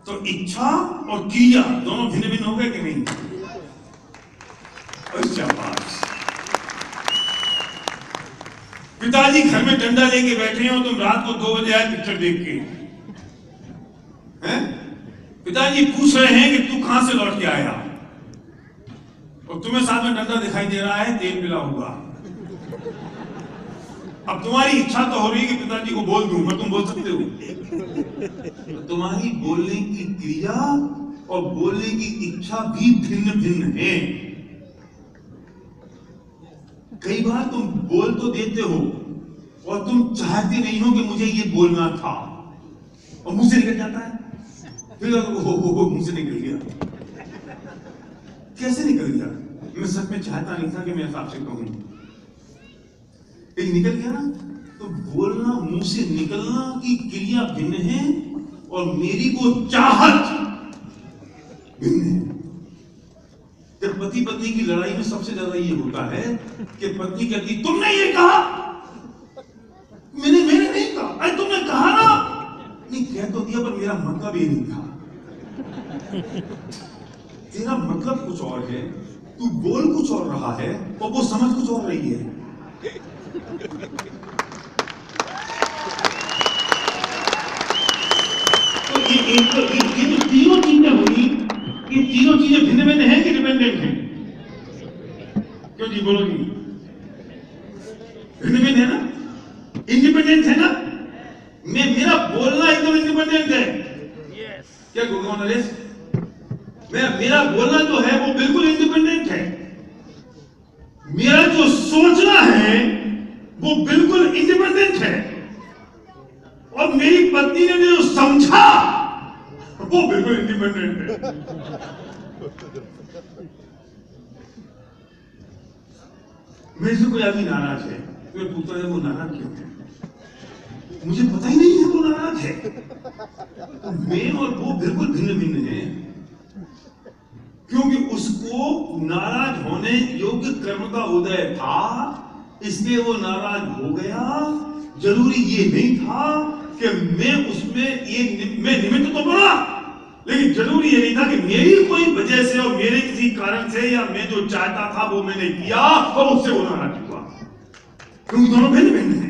तो इच्छा और क्रिया दोनों भिन्न भिन्न हो गए कि नहीं? पिताजी घर में डंडा लेके बैठे हो, तुम रात को 2 बजे आए पिक्चर देख के, हैं? पिताजी पूछ रहे हैं कि तू कहां से लौट के आया, और तुम्हें साथ में डंडा दिखाई दे रहा है, तेल मिला हुआ। अब तुम्हारी इच्छा तो हो रही है कि पिताजी को बोल दूं, पर तुम बोल सकते हो? तो तुम्हारी बोलने की क्रिया और बोलने की इच्छा भी भिन्न भिन्न है। कई बार तुम बोल तो देते हो और तुम चाहते नहीं हो कि मुझे ये बोलना था, और मुंह से निकल जाता है। फिर हो मुंह से निकल गया। कैसे निकल गया? मैं सच में चाहता नहीं था कि मैं आपसे कहूं, निकल गया ना। तो बोलना, मुंह से निकलना की क्रिया भिन्न है और मेरी को चाहत भिन्न है। जब पति पत्नी की लड़ाई में सबसे ज्यादा ये होता है कि पत्नी कहती तुमने ये कहा, मैंने नहीं कहा। अरे तुमने कहा ना। नहीं, कह तो दिया पर मेरा मतलब ये नहीं था। तेरा मतलब कुछ और है, तू बोल कुछ और रहा है और वो समझ कुछ और रही है। तो ये जो 3 चीजें हुई, ये 3 चीजें भिन्न भिन्न हैं कि डिपेंडेंट हैं? क्यों जी बोलो जी? भिन्न भिन्न है ना, इंडिपेंडेंट है ना। मेरा बोलना एकदम इंडिपेंडेंट है। क्या गुरु नरेश? मेरा बोलना जो है वो बिल्कुल इंडिपेंडेंट है, मेरा जो सोचना है वो बिल्कुल इंडिपेंडेंट है, और मेरी पत्नी ने जो समझा वो बिल्कुल इंडिपेंडेंट है। मेरे से कोई आदमी नाराज है तो मैं पूछता है वो नाराज क्यों है? मुझे पता ही नहीं है वो नाराज है। मैं और वो बिल्कुल भिन्न भिन्न है, क्योंकि उसको नाराज होने योग्य कर्म का उदय था, इसलिए वो नाराज हो गया। जरूरी ये नहीं था कि मैं उसमें मैं निमित्त तो बना, लेकिन जरूरी ये नहीं था कि मेरी कोई वजह से और मेरे किसी कारण से या मैं जो चाहता था वो मैंने किया और उससे वो नाराज हुआ, क्योंकि दोनों भिन्न भिन्न हैं।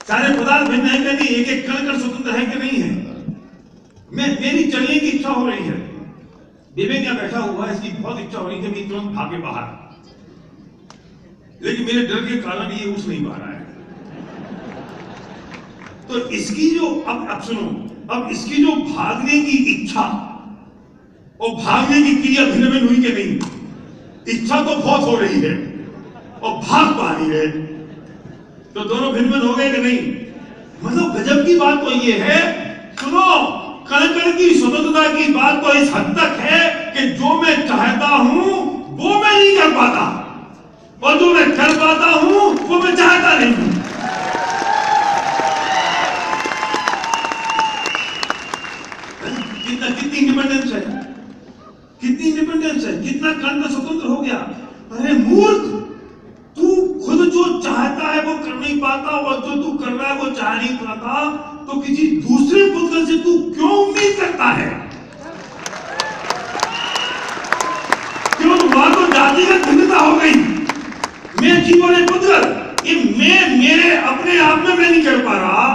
सारे पदार्थ भिन्न है कि नहीं, एक एक कण स्वतंत्र है कि नहीं है। मेरी चलने की इच्छा हो रही है, विवेक यहाँ बैठा हुआ है, इसकी बहुत इच्छा हो रही है कि तुरंत भागे बाहर, लेकिन मेरे डर के कारण ये उठ नहीं पा रहा है। तो इसकी जो अब सुनो, अब इसकी जो भागने की इच्छा और भागने की क्रिया भिन्न भिन्न हुई कि नहीं? इच्छा तो बहुत हो रही है और भाग पा रही है, तो दोनों भिन्न भिन्न हो गए कि नहीं? मतलब गजब की बात तो ये है, सुनो, कण कण की स्वतंत्रता की बात तो इस हद तक है कि जो मैं चाहता हूं वो मैं नहीं कर पाता, और जो मैं कर पाता हूं वो मैं चाहता नहीं हूं। कितनी इंडिपेंडेंस है, कितनी इंडिपेंडेंस है, कितना कण स्वतंत्र हो गया। अरे मूर्ख, तू खुद जो चाहता है वो कर नहीं पाता, और जो तू कर रहा है वो चाह नहीं पाता, तो किसी दूसरे पुद्गल से तू क्यों उम्मीद करता है? क्यों? वहां तो जातिगत भिन्नता हो गई। मैं जीवन है पुद्गल, ये मैं मेरे अपने आप में मैं नहीं कर पा रहा,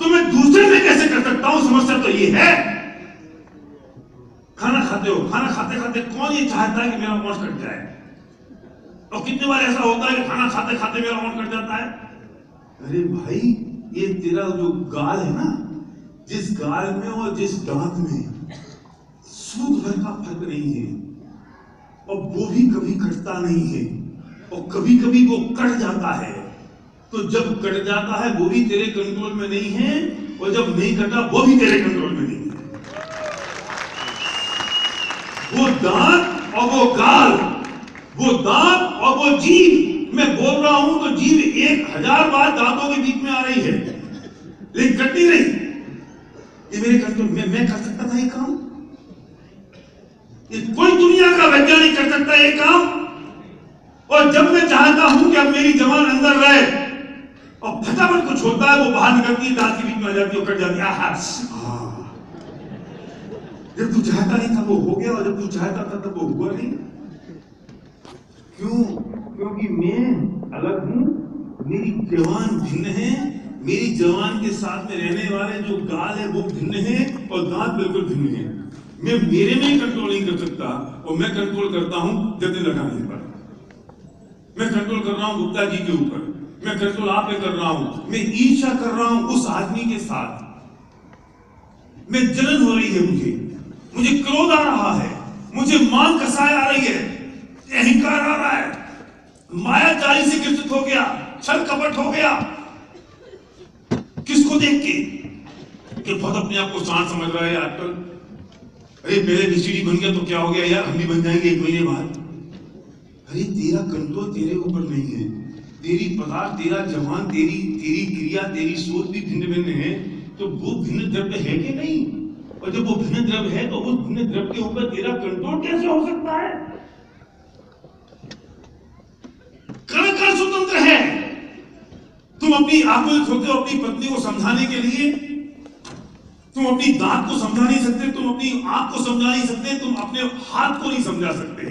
तो मैं दूसरे में कैसे कर सकता हूं? समस्या तो ये है। खाना खाते हो, खाना खाते खाते कौन ये चाहता है कि मेरा ओंठ कट जाए? और कितनी बार ऐसा होता है कि खाना खाते खाते मेरा ओंठ कट जाता है। अरे भाई, ये तेरा जो गाल है ना, जिस गाल में और जिस दांत में सूद भर का फर्क नहीं है, और वो भी कभी कटता नहीं है, और कभी कभी वो कट जाता है। तो जब कट जाता है वो भी तेरे कंट्रोल में नहीं है, और जब नहीं कटा वो भी तेरे कंट्रोल में नहीं है। वो दांत और वो गाल, वो दांत और वो जीभ, मैं बोल रहा हूं तो जीभ 1000 बार दांतों के बीच में आ रही है, लेकिन कट नहीं रही। ये मेरे कंट्रोल में, मैं कर सकता था ये काम? ये कोई दुनिया का वैज्ञानिक कर सकता है ये काम? और जब मैं चाहता हूं कि अब मेरी जवान अंदर रहे, और फटाफट कुछ होता है, वो बाहर निकलती है, दांत के बीच में आ जाती है, कट जाती है। जब तू चाहता नहीं था वो हो गया, और जब तू चाहता था तब वो हुआ नहीं। क्यों? क्योंकि मैं अलग हूं, मेरी जवान भिन्न है, मेरी जवान के साथ में रहने वाले जो गाल है वो भिन्न है, और दांत बिल्कुल भिन्न है। मैं मेरे में ही कंट्रोल नहीं कर सकता, और मैं कंट्रोल करता हूं जतिन लगाने पर। मैं कंट्रोल कर रहा हूं गुप्ता जी के ऊपर, मैं कंट्रोल आप पे कर रहा हूं, मैं ईर्ष्या कर रहा हूं उस आदमी के साथ, मैं जलन हो रही है, मुझे क्रोध आ रहा है, मुझे मान कसाय आ रही है, अहंकार आ रहा है, मायाजाली से ग्रसित हो गया, छल कपट हो गया। किसको देख के? कि बहुत अपने आप को शांत समझ रहा है आजकल। अरे पहले बीसीडी बन गया तो क्या हो गया यार, हम भी बन जाएंगे 1 महीने बाद। अरे तेरा कंट्रोल तेरे ऊपर नहीं है, तेरी पदार्थ, तेरा जवान, तेरी क्रिया, तेरी सोच भी भिन्न भिन्न है, तो वो भिन्न द्रव्य है कि नहीं? और जब वो भिन्न द्रव्य है तो उस भिन्न द्रव्य के ऊपर तेरा कंट्रोल कैसे हो सकता है? कण कण स्वतंत्र है। तुम अपनी आंखों होते हो अपनी पत्नी को समझाने के लिए, तुम अपनी दांत को समझा नहीं सकते, तुम अपनी आंख को समझा नहीं सकते, तुम अपने हाथ को नहीं समझा सकते,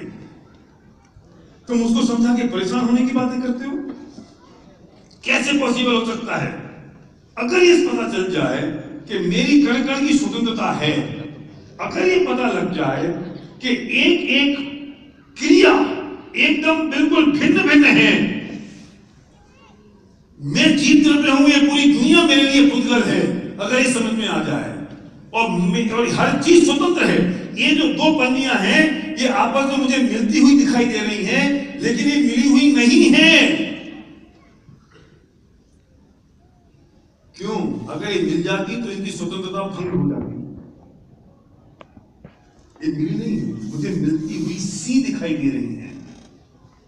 तुम उसको समझा के परेशान होने की बातें करते हो। कैसे पॉसिबल हो सकता है? अगर ये पता चल जाए कि मेरी कण कण की स्वतंत्रता है, अगर ये पता लग जाए कि एक एक क्रिया एकदम बिल्कुल भिन्न भिन्न है, मैं जीव द्रव्य हूं, ये पूरी दुनिया मेरे लिए पुद्गल है, अगर ये समझ में आ जाए, और हर चीज स्वतंत्र है, ये जो दो पन्नियां हैं ये आपस में मुझे मिलती हुई दिखाई दे रही हैं, लेकिन ये मिली हुई नहीं है। क्यों? अगर ये मिल जाती तो इनकी स्वतंत्रता भंग हो जाती। ये मिली नहीं, मुझे मिलती हुई सी दिखाई दे रही है।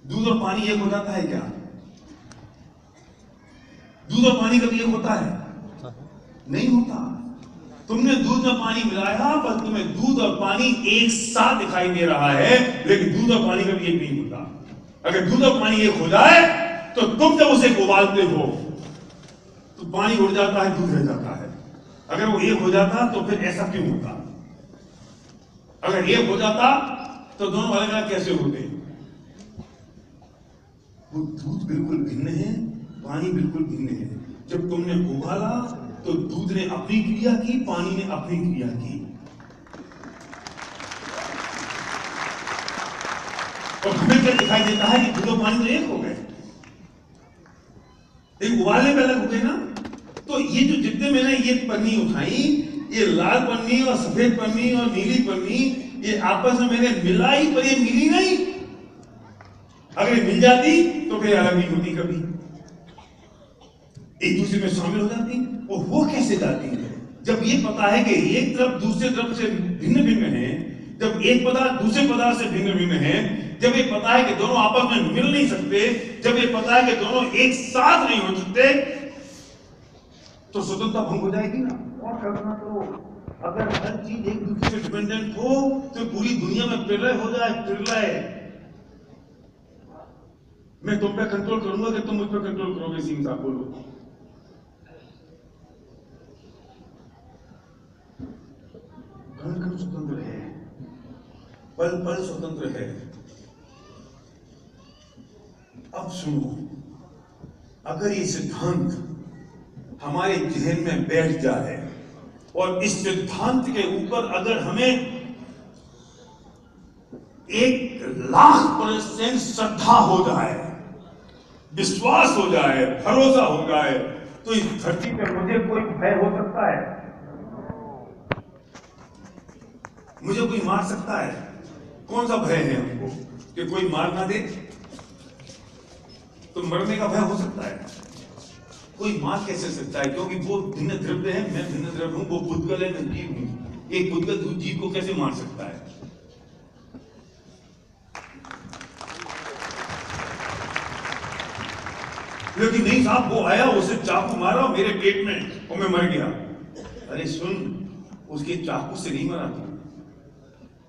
दूध और पानी एक हो जाता है क्या? दूध और पानी कभी एक होता है? नहीं होता। तुमने दूध में पानी मिलाया पर तुम्हें दूध और पानी एक साथ दिखाई दे रहा है, लेकिन दूध और पानी कभी एक नहीं होता। अगर दूध और पानी एक हो जाए तो तुम जब उसे उबालते हो तो पानी उड़ जाता है, दूध रह जाता है। अगर वो एक हो जाता तो फिर ऐसा क्यों होता? अगर एक हो जाता तो दोनों अलग अलग कैसे होते? वो दूध बिल्कुल भिन्न है, पानी बिल्कुल भिन्न है। जब तुमने उबाला तो दूध ने अपनी क्रिया की, पानी ने अपनी क्रिया की, और हमें क्या दिखाई देता है कि दूध और पानी तो एक हो गए, लेकिन उबालने में अलग हो गए ना। तो ये जो जितने मैंने ये पन्नी उठाई, ये लाल पन्नी और सफेद पन्नी और नीली पन्नी, ये आपस में मैंने मिलाई पर ये मिली नहीं। अगर ये मिल जाती तो फिर अलग नहीं होती, कभी एक दूसरे में शामिल हो जाती। और वो कैसे जाती है? जब ये पता है कि एक तरफ दूसरे तरफ से भिन्न भिन्न है, जब एक पदार्थ दूसरे पदार्थ से भिन्न भिन्न है, जब ये पता है कि दोनों आपस में मिल नहीं सकते, जब ये पता है कि दोनों एक साथ नहीं हो सकते, तो स्वतंत्रता भंग हो जाएगी ना। और कल्पना करो, अगर हर चीज एक दूसरे से डिपेंडेंट हो तो पूरी दुनिया में प्रलय हो जाए, प्रलय। मैं तुम पे कंट्रोल करूंगा कि तुम मुझ पर कंट्रोल करोगे? सिंह साहब बोलो। कण स्वतंत्र है, पल पल स्वतंत्र है। अब सुनो, अगर ये सिद्धांत हमारे जहन में बैठ जाए और इस सिद्धांत के ऊपर अगर हमें 1,00,000% श्रद्धा हो जाए, विश्वास हो जाए, भरोसा हो जाए, तो इस धरती पर मुझे कोई भय हो सकता है? मुझे कोई मार सकता है? कौन सा भय है हमको कि कोई मार ना दे? तो मरने का भय हो सकता है? कोई मार कैसे सकता है? क्योंकि वो भिन्न द्रव्य है, मैं भिन्न द्रव्य हूं, वो पुद्गल है, मैं जीव हूं। एक पुद्गल जीव को कैसे मार सकता है? लेकिन नहीं साहब, वो आया, उसे चाकू मारा मेरे पेट में और मैं मर गया। अरे सुन, उसके चाकू से नहीं मरा तू,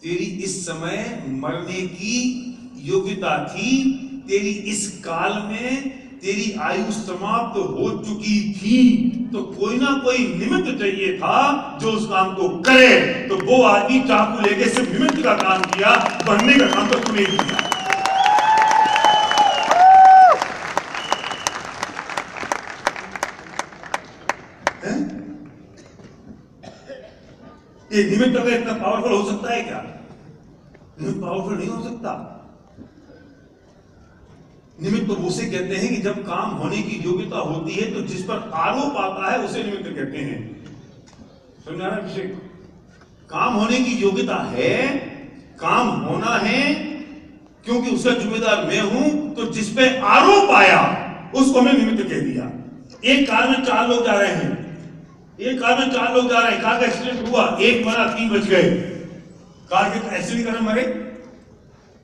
तेरी इस समय मरने की योग्यता थी। तेरी इस काल में तेरी आयु समाप्त हो चुकी थी, तो कोई ना कोई निमित्त चाहिए था जो उस काम को करे। तो वो आदमी चाकू लेके सिर्फ निमित्त का काम किया, बनने का काम तो तूने किया। ये निमित्त अगर इतना पावरफुल हो सकता है क्या? निमित्त पावरफुल नहीं हो सकता। निमित्त तो उसे कहते हैं कि जब काम होने की योग्यता होती है तो जिस पर आरोप आता है उसे निमित्त कहते हैं। समझा रहा अभिषेक? काम होने की योग्यता है, काम होना है, क्योंकि उसका जिम्मेदार मैं हूं, तो जिस पे आरोप आया उसको हमने निमित्त कह दिया। एक कार में 4 लोग जा रहे हैं, एक कार में 4 लोग जा रहे हैं, कार का एक्सीडेंट हुआ, एक मरा, 3 बच गए। कार के एक्सीडेंट के कारण मरे?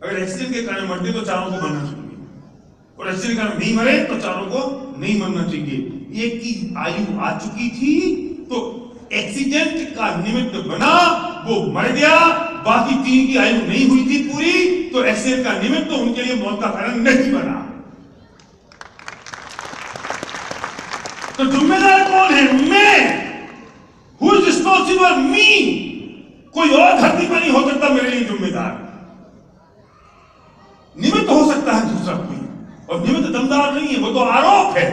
अगर एक्सीडेंट के कारण मरते तो चारों को मरना चाहिए, और एक्सीडेंट के कारण नहीं मरे तो चारों को नहीं मरना चाहिए। एक की आयु आ चुकी थी तो एक्सीडेंट का निमित्त बना, वो मर गया। बाकी 3 की आयु नहीं हुई थी पूरी, तो एक्सीडेंट का निमित्त तो उनके लिए मौत का कारण नहीं बना। तो जिम्मेदार कौन है? मैं। Who is responsible? Me. कोई और धरती पर नहीं हो सकता मेरे लिए जिम्मेदार। निमित्त हो सकता है दूसरा कोई, और निमित्त दमदार नहीं है, वो तो आरोप है।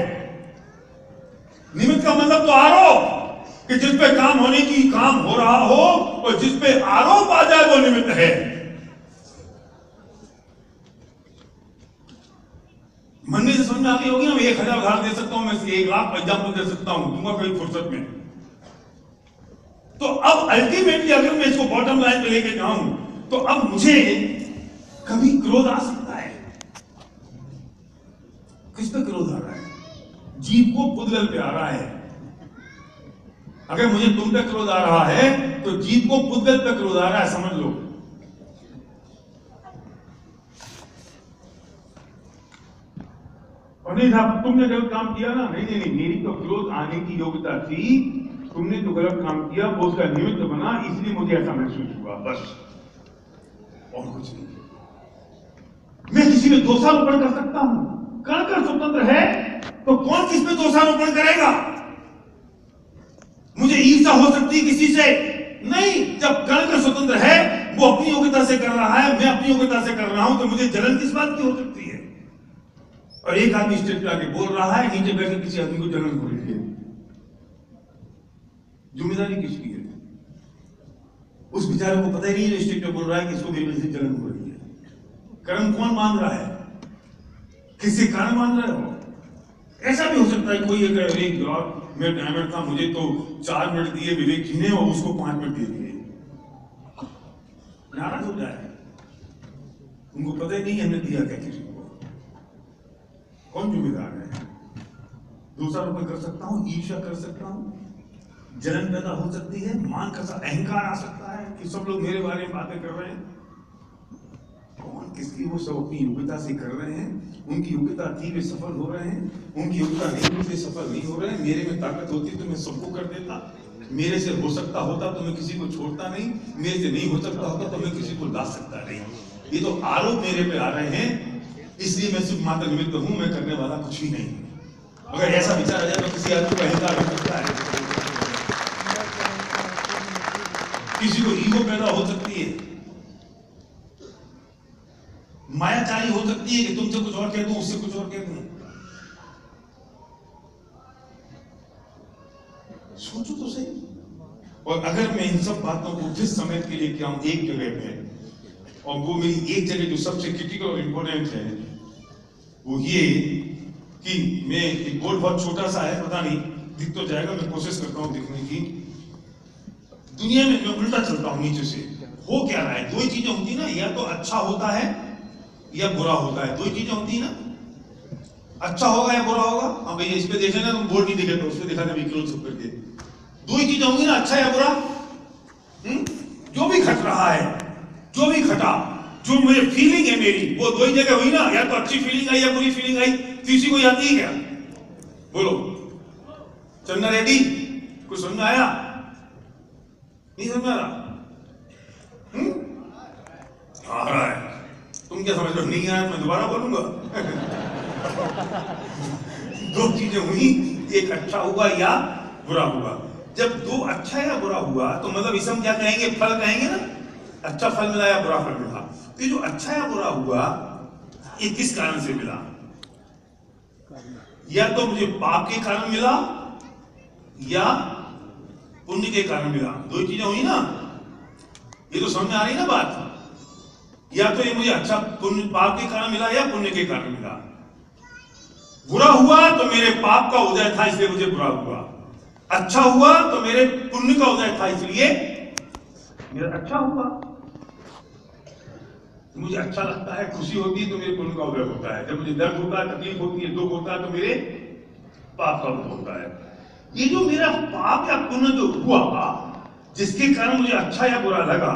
निमित्त का मतलब तो आरोप, कि जिस पे काम होने की काम हो रहा हो और जिस पे आरोप आ जाए वो निमित्त है। मनने से समझ में आ गई होगी ना। मैं 1000 उदाहरण दे सकता हूं, मैं 1,00,000 एग्जाम्पल दे सकता हूं, दूंगा कहीं फुर्सत में। तो अब अल्टीमेटली अगर मैं इसको बॉटम लाइन पे लेके जाऊं तो अब मुझे कभी क्रोध आ सकता है। किस पे क्रोध आ रहा है? जीव को पुद्गल पे आ रहा है। अगर मुझे तुम पे क्रोध आ रहा है तो जीव को पुद्गल पे क्रोध आ रहा है, समझ लो। और नहीं साहब तुमने गलत काम किया ना, नहीं नहीं नहीं, मेरी तो क्रोध आने की योग्यता थी, तुमने तो गलत काम किया, वो उसका निमित्त बना, इसलिए मुझे ऐसा महसूस हुआ, बस और कुछ नहीं। मैं किसी में दोषारोपण कर सकता हूं, कण कण स्वतंत्र है तो कौन किस पे दोषारोपण करेगा? मुझे ईर्ष्या हो सकती है किसी से? नहीं। जब कण कण स्वतंत्र है, वो अपनी योग्यता से कर रहा है, मैं अपनी योग्यता से कर रहा हूं, तो मुझे जलन किस बात की हो सकती है? और एक आदमी स्टेज पे आके बोल रहा है, नीचे बैठे किसी आदमी को जलन हो रही है, जिम्मेदारी किसकी है? उस बेचारे को पता ही नहीं है स्टेज पे बोल रहा है कि इसको मेरे से जलन हो रही है। कर्म कौन मान रहा है? किसी कारण मान रहे हो? ऐसा भी हो सकता है कोई एक यार मैं टाइमर था, मुझे तो 4 मिनट दिए विवेक जी ने और उसको 5 मिनट दे दिए, नाराज हो जाए। उनको पता ही नहीं हमने दिया क्या किसी को। कौन जिम्मेदार है? दोषारोपण कर सकता हूं, ईर्ष्या कर सकता हूं, जलन पैदा हो सकती है, मान का अहंकार आ सकता है कि सब लोग मेरे बारे में बातें कर रहे हैं। कौन किसकी? वो सब अपनी योग्यता से कर रहे हैं, उनकी योग्यता थी वे सफल हो रहे हैं, उनकी योग्यता नहीं थी वे सफल नहीं हो रहे हैं। मेरे में ताकत होती तो मैं सबको कर देता, मेरे से हो सकता होता तो मैं किसी को छोड़ता नहीं, मेरे से नहीं हो सकता होता तो मैं किसी को ला सकता नहीं। ये तो आरोप मेरे पे आ रहे हैं, इसलिए मैं सिर्फ मात्र निमित्त हूं, मैं करने वाला कुछ भी नहीं। अगर ऐसा विचार आ जाए तो किसी आदमी को अहंकार हो सकता है, किसी को ईगो पैदा हो सकती है, मायाचारी हो सकती है कि तुमसे कुछ और कह दूं, उससे कुछ और कह दूं। सोचो तो सही। और अगर मैं इन सब बातों को जिस समय के लिए क्या हूं एक जगह पे, और वो मेरी एक जगह जो सबसे क्रिटिकल और इंपॉर्टेंट है वो ये कि मैं एक बोर्ड बहुत छोटा सा है, पता नहीं दिख तो जाएगा, मैं कोशिश करता हूं दिखने की। दुनिया में मैं उल्टा चलता हूं नीचे से। हो क्या रहा है? दो ही चीजें होती ना, या तो अच्छा होता है या बुरा होता है, दो ही चीजें होती ना। अच्छा होगा या बुरा होगा? हाँ भैया इस पे देखे ना, तुम बोर्ड नहीं देखे तो उस पे देखा था क्लोज अप करके। दो ही चीजें होंगी ना, अच्छा या बुरा। जो भी घट रहा है, जो भी घटा, जो मुझे फीलिंग है मेरी, वो दो ही जगह हुई ना, या तो अच्छी फीलिंग आई या बुरी फीलिंग आई। किसी को आती है क्या? बोलो। चन्ना रेडी? कुछ समझ में आया? नहीं समझ आ रहा? आ रहा है। तुम क्या समझ लो नहीं आया? मैं दोबारा बोलूंगा। दो चीजें हुई, एक अच्छा हुआ या बुरा हुआ। जब दो अच्छा या बुरा हुआ तो मतलब इसे हम क्या कहेंगे? फल कहेंगे ना। अच्छा फल मिला या बुरा फल मिला। तो जो अच्छा या बुरा हुआ ये किस कारण से मिला? या तो मुझे पाप के कारण मिला या पुण्य के कारण मिला। दो चीजें हुई ना, ये तो समझ में आ रही ना बात। या तो ये मुझे अच्छा पुण्य पाप के कारण मिला या पुण्य के कारण मिला। बुरा हुआ तो मेरे पाप का उदय था इसलिए मुझे बुरा हुआ, अच्छा हुआ तो मेरे पुण्य का उदय था इसलिए मेरा अच्छा हुआ। मुझे अच्छा लगता है, खुशी होती है तो मेरे पुण्य का उदय होता है। जब मुझे दर्द होता है, तकलीफ होती है, दुख होता है तो मेरे पाप का उदय होता है। ये जो मेरा पाप या पुण्य जो हुआ जिसके कारण मुझे अच्छा या बुरा लगा,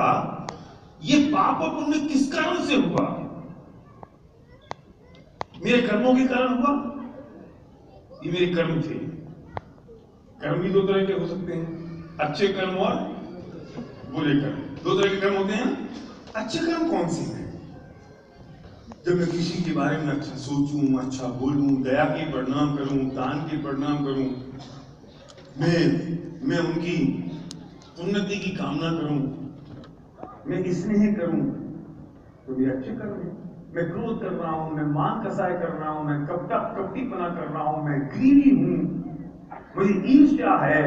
ये पाप और पुण्य किस कारण से हुआ? मेरे कर्मों के कारण हुआ। ये मेरे कर्म थे। कर्म भी दो तरह के हो सकते हैं, अच्छे कर्म और बुरे कर्म। दो तरह के कर्म होते हैं। अच्छे कर्म कौन से हैं? जब मैं किसी के बारे में अच्छा सोचूं, अच्छा बोलूं, दया के प्रणाम करूं, दान के प्रणाम करूं, मैं उनकी उन्नति की कामना करूं, मैं स्नेह करूं, तो ये अच्छे कर्म है। मैं क्रोध कर रहा हूं, मैं मान कसाय कर रहा हूं, मैं कपटीपना कर रहा हूं, मैं ग्रीडी हूं, मुझे ईर्ष्या है,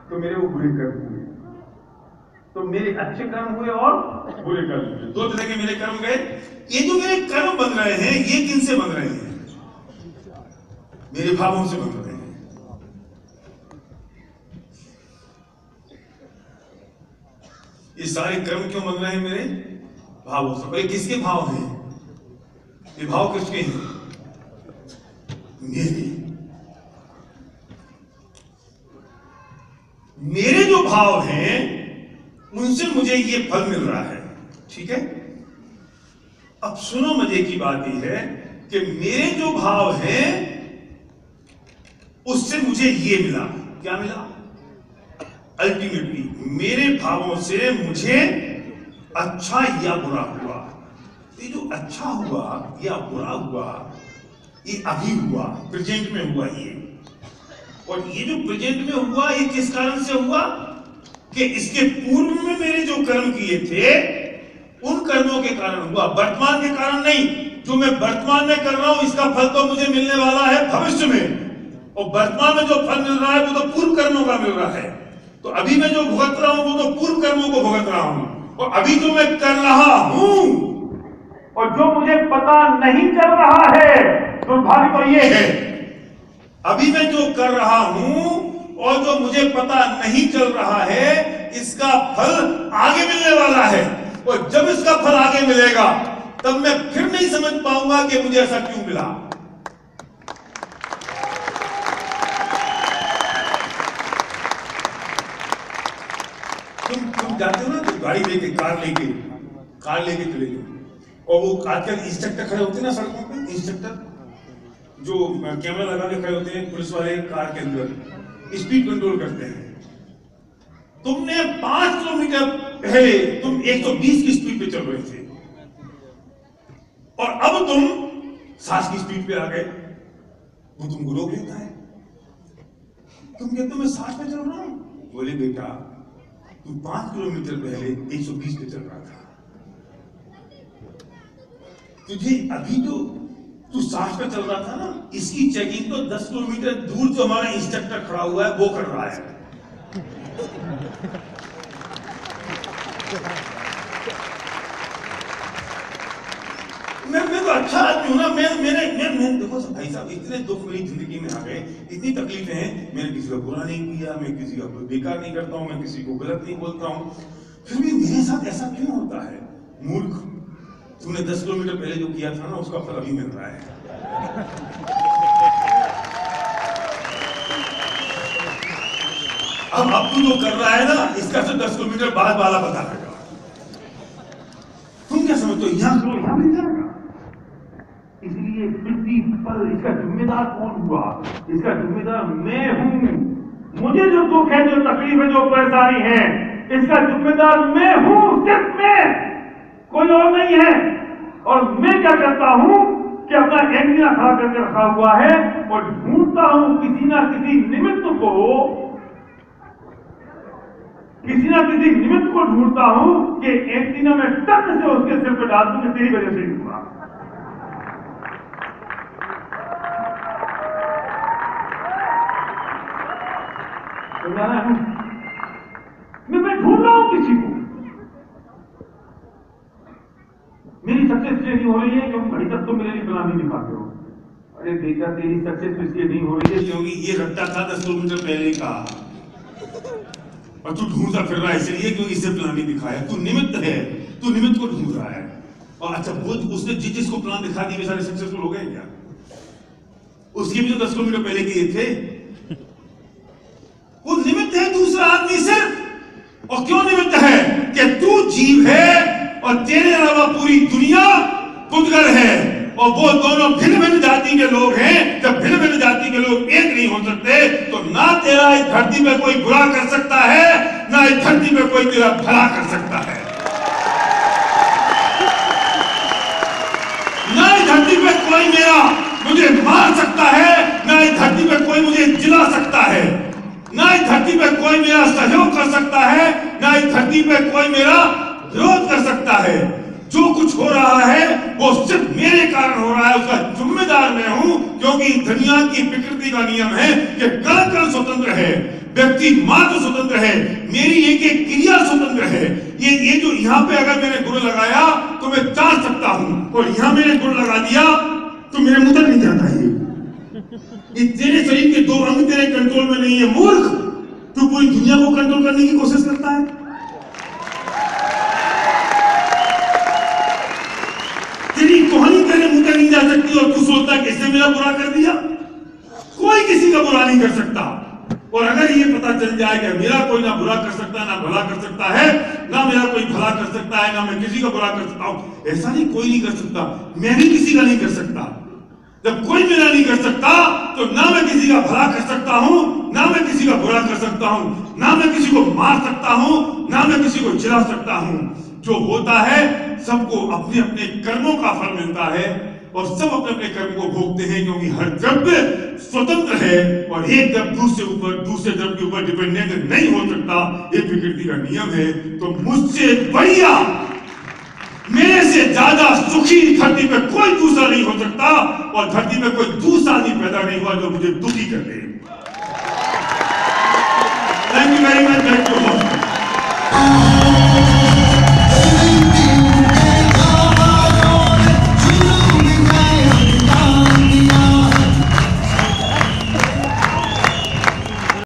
तो मेरे वो बुरे कर्म हुए। तो मेरे अच्छे कर्म हुए और बुरे कर्म हुए। दो तरह के मेरे कर्म गए। ये जो मेरे कर्म बन रहे हैं ये किन से बन रहे हैं? मेरे भावों से बन रहे हैं। ये सारे कर्म क्यों बन रहे हैं मेरे भावों से? ये किसके भाव हैं? ये भाव किसके हैं? मेरे जो भाव हैं उनसे मुझे ये फल मिल रहा है। ठीक है, अब सुनो, मजे की बात यह है कि मेरे जो भाव हैं उससे मुझे ये मिला। क्या मिला? अल्टीमेटली मेरे भावों से मुझे अच्छा या बुरा हुआ। ये जो अच्छा हुआ या बुरा हुआ ये अभी हुआ, प्रेजेंट में हुआ ये। और ये जो प्रेजेंट में हुआ ये किस कारण से हुआ? कि इसके पूर्व में मैंने जो कर्म किए थे उन कर्मों के कारण हुआ, वर्तमान के कारण नहीं। जो मैं वर्तमान में कर रहा हूं इसका फल तो मुझे मिलने वाला है भविष्य में, और वर्तमान में जो फल मिल रहा है वो तो पूर्व कर्मों का मिल रहा है। तो अभी मैं जो भुगत रहा हूं वो तो पूर्व कर्मों को भुगत रहा हूं, और अभी जो मैं कर रहा हूं और जो मुझे पता नहीं चल रहा है, दुर्भाग्य तो ये है, अभी मैं जो कर रहा हूं और जो मुझे पता नहीं चल रहा है इसका फल आगे मिलने वाला है। और जब इसका फल आगे मिलेगा तब मैं फिर नहीं समझ पाऊंगा कि मुझे ऐसा क्यों मिला। तुम जाते हो ना, तो गाड़ी लेके कार लेके चले जाओ, और वो आजकल इंस्ट्रक्टर खड़े होते हैं ना सड़कों पे, इंस्ट्रक्टर जो कैमरा लगा के खड़े होते हैं पुलिस वाले कार के अंदर, स्पीड कंट्रोल करते हैं। तुमने 5 किलोमीटर पहले तुम 120 की स्पीड पे चल रहे थे और अब तुम 60 की स्पीड पे आ गए, वो तुमको रोक लेता है। तुम कहते हो मैं 60 पे चल रहा हूं, बोले बेटा तू 5 किलोमीटर पहले 120 पे चल रहा था, तुझे अभी जो तू 60 पे चल रहा था ना, इसकी चेकिंग तो 10 किलोमीटर दूर जो हमारा इंस्ट्रक्टर खड़ा हुआ है वो कर रहा है। मैं तो अच्छा आदमी हूं ना, मैं देखो भाई साहब, इतने दुख मेरी जिंदगी में आ गए, इतनी तकलीफें हैं, मैंने किसी का बुरा नहीं किया, मैं किसी का बेकार नहीं करता हूं, मैं किसी को गलत नहीं बोलता हूं, फिर भी मेरे साथ ऐसा क्यों होता है? मूर्ख, तूने 10 किलोमीटर पहले जो किया था ना उसका फल अभी मिल रहा है। अब तू जो कर रहा है ना इसका तो 10 किलोमीटर बाद वाला पता लगा। तुम क्या समझते हो यहां करो यहां मिल जाएगा? इसलिए प्रतिपल इसका जिम्मेदार कौन हुआ? इसका जिम्मेदार मैं हूं। मुझे जो दुख है, जो तकलीफ है, जो परेशानी है, इसका जिम्मेदार मैं हूं, सिर्फ मैं, कोई और नहीं है। और मैं क्या करता हूं कि अपना एंटीना खड़ा करके रखा हुआ है और ढूंढता हूं किसी ना किसी निमित्त को ढूंढता हूं कि एंटीना में टक से उसके सिर पे डाल दूं कि तेरी वजह से ही हुआ। मैं ढूंढ रहा हूं किसी को। मेरी सक्सेस इसलिए नहीं हो रही है क्योंकि भाई तक तो मेरे लिए गुलामी दिखाते हो। अरे बेटा तेरी सक्सेस इसलिए नहीं हो रही है क्योंकि ये रट्टा था 10 किलोमीटर पहले का, और तू ढूंढता फिर रहा है इसलिए क्योंकि इसे प्लान दिखाया। तू निमित्त है, तू निमित्त को ढूंढ रहा है। और अच्छा वो उसने जिसको प्लान दिखा दिए वे सारे सक्सेसफुल हो गए क्या? उसके भी तो 10 किलोमीटर पहले किए थे। वो निमित्त है दूसरा आदमी सिर्फ। और क्यों निमित्त है? कि तू जीव है और तेरे अलावा पूरी दुनिया पुद्गल है, और वो दोनों भिन्न भिन्न जाति के लोग हैं। जब भिन्न भिन्न जाति के लोग एक नहीं हो सकते तो ना तेरा इस धरती पे कोई बुरा कर सकता है, ना इस धरती पे कोई तेरा भला कर सकता है। ना इस धरती पे कोई मुझे मार सकता है, ना इस धरती पे कोई मुझे जिला सकता है, ना इस धरती पे कोई मेरा सहयोग कर सकता है, ना इस धरती पे कोई मेरा विरोध कर सकता है। जो कुछ हो रहा है वो सिर्फ मेरे कारण हो रहा है, उसका जिम्मेदार मैं हूं। क्योंकि दुनिया की प्रकृति का नियम है कि कल स्वतंत्र है, व्यक्ति मात्र स्वतंत्र है, मेरी एक एक क्रिया स्वतंत्र है। ये जो यहाँ पे अगर मैंने गुण लगाया तो मैं चाह सकता हूं, और यहाँ मैंने गुण लगा दिया तो मेरे मुंह तक नहीं जाता है। ये तेरे शरीर के 2 अंग तेरे कंट्रोल में नहीं है मूर्ख। तू पूरी दुनिया को कंट्रोल करने की कोशिश करता है। सकता कि इसने मेरा बुरा कर दिया। कोई किसी का बुरा नहीं कर सकता। और अगर ये पता चल जाए कि मेरा कोई ना बुरा कर सकता ना भला कर सकता है, ना मेरा कोई भला कर सकता है ना मैं किसी का बुरा कर सकता हूं, ऐसा नहीं कोई नहीं कर सकता, मैं भी किसी का नहीं कर सकता। जब कोई मेरा नहीं कर सकता तो ना मैं किसी का भला कर सकता हूं, ना मैं किसी का बुरा कर सकता हूं, ना मैं किसी को मार सकता हूं, ना मैं किसी को जिला सकता हूं। जो होता है सबको अपने अपने कर्मों का फल मिलता है और सब अपने अपने कर्म को भोगते हैं, क्योंकि हर द्रव्य स्वतंत्र है और एक द्रव्य दूसरे द्रव्य के ऊपर डिपेंडेंट नहीं हो सकता। ये प्रकृति का नियम है। तो मुझसे बढ़िया, मेरे से ज्यादा सुखी धरती पे कोई दूसरा नहीं हो सकता और धरती में कोई दूसरा नहीं पैदा नहीं हुआ जो मुझे दुखी कर दे। Thank you very much.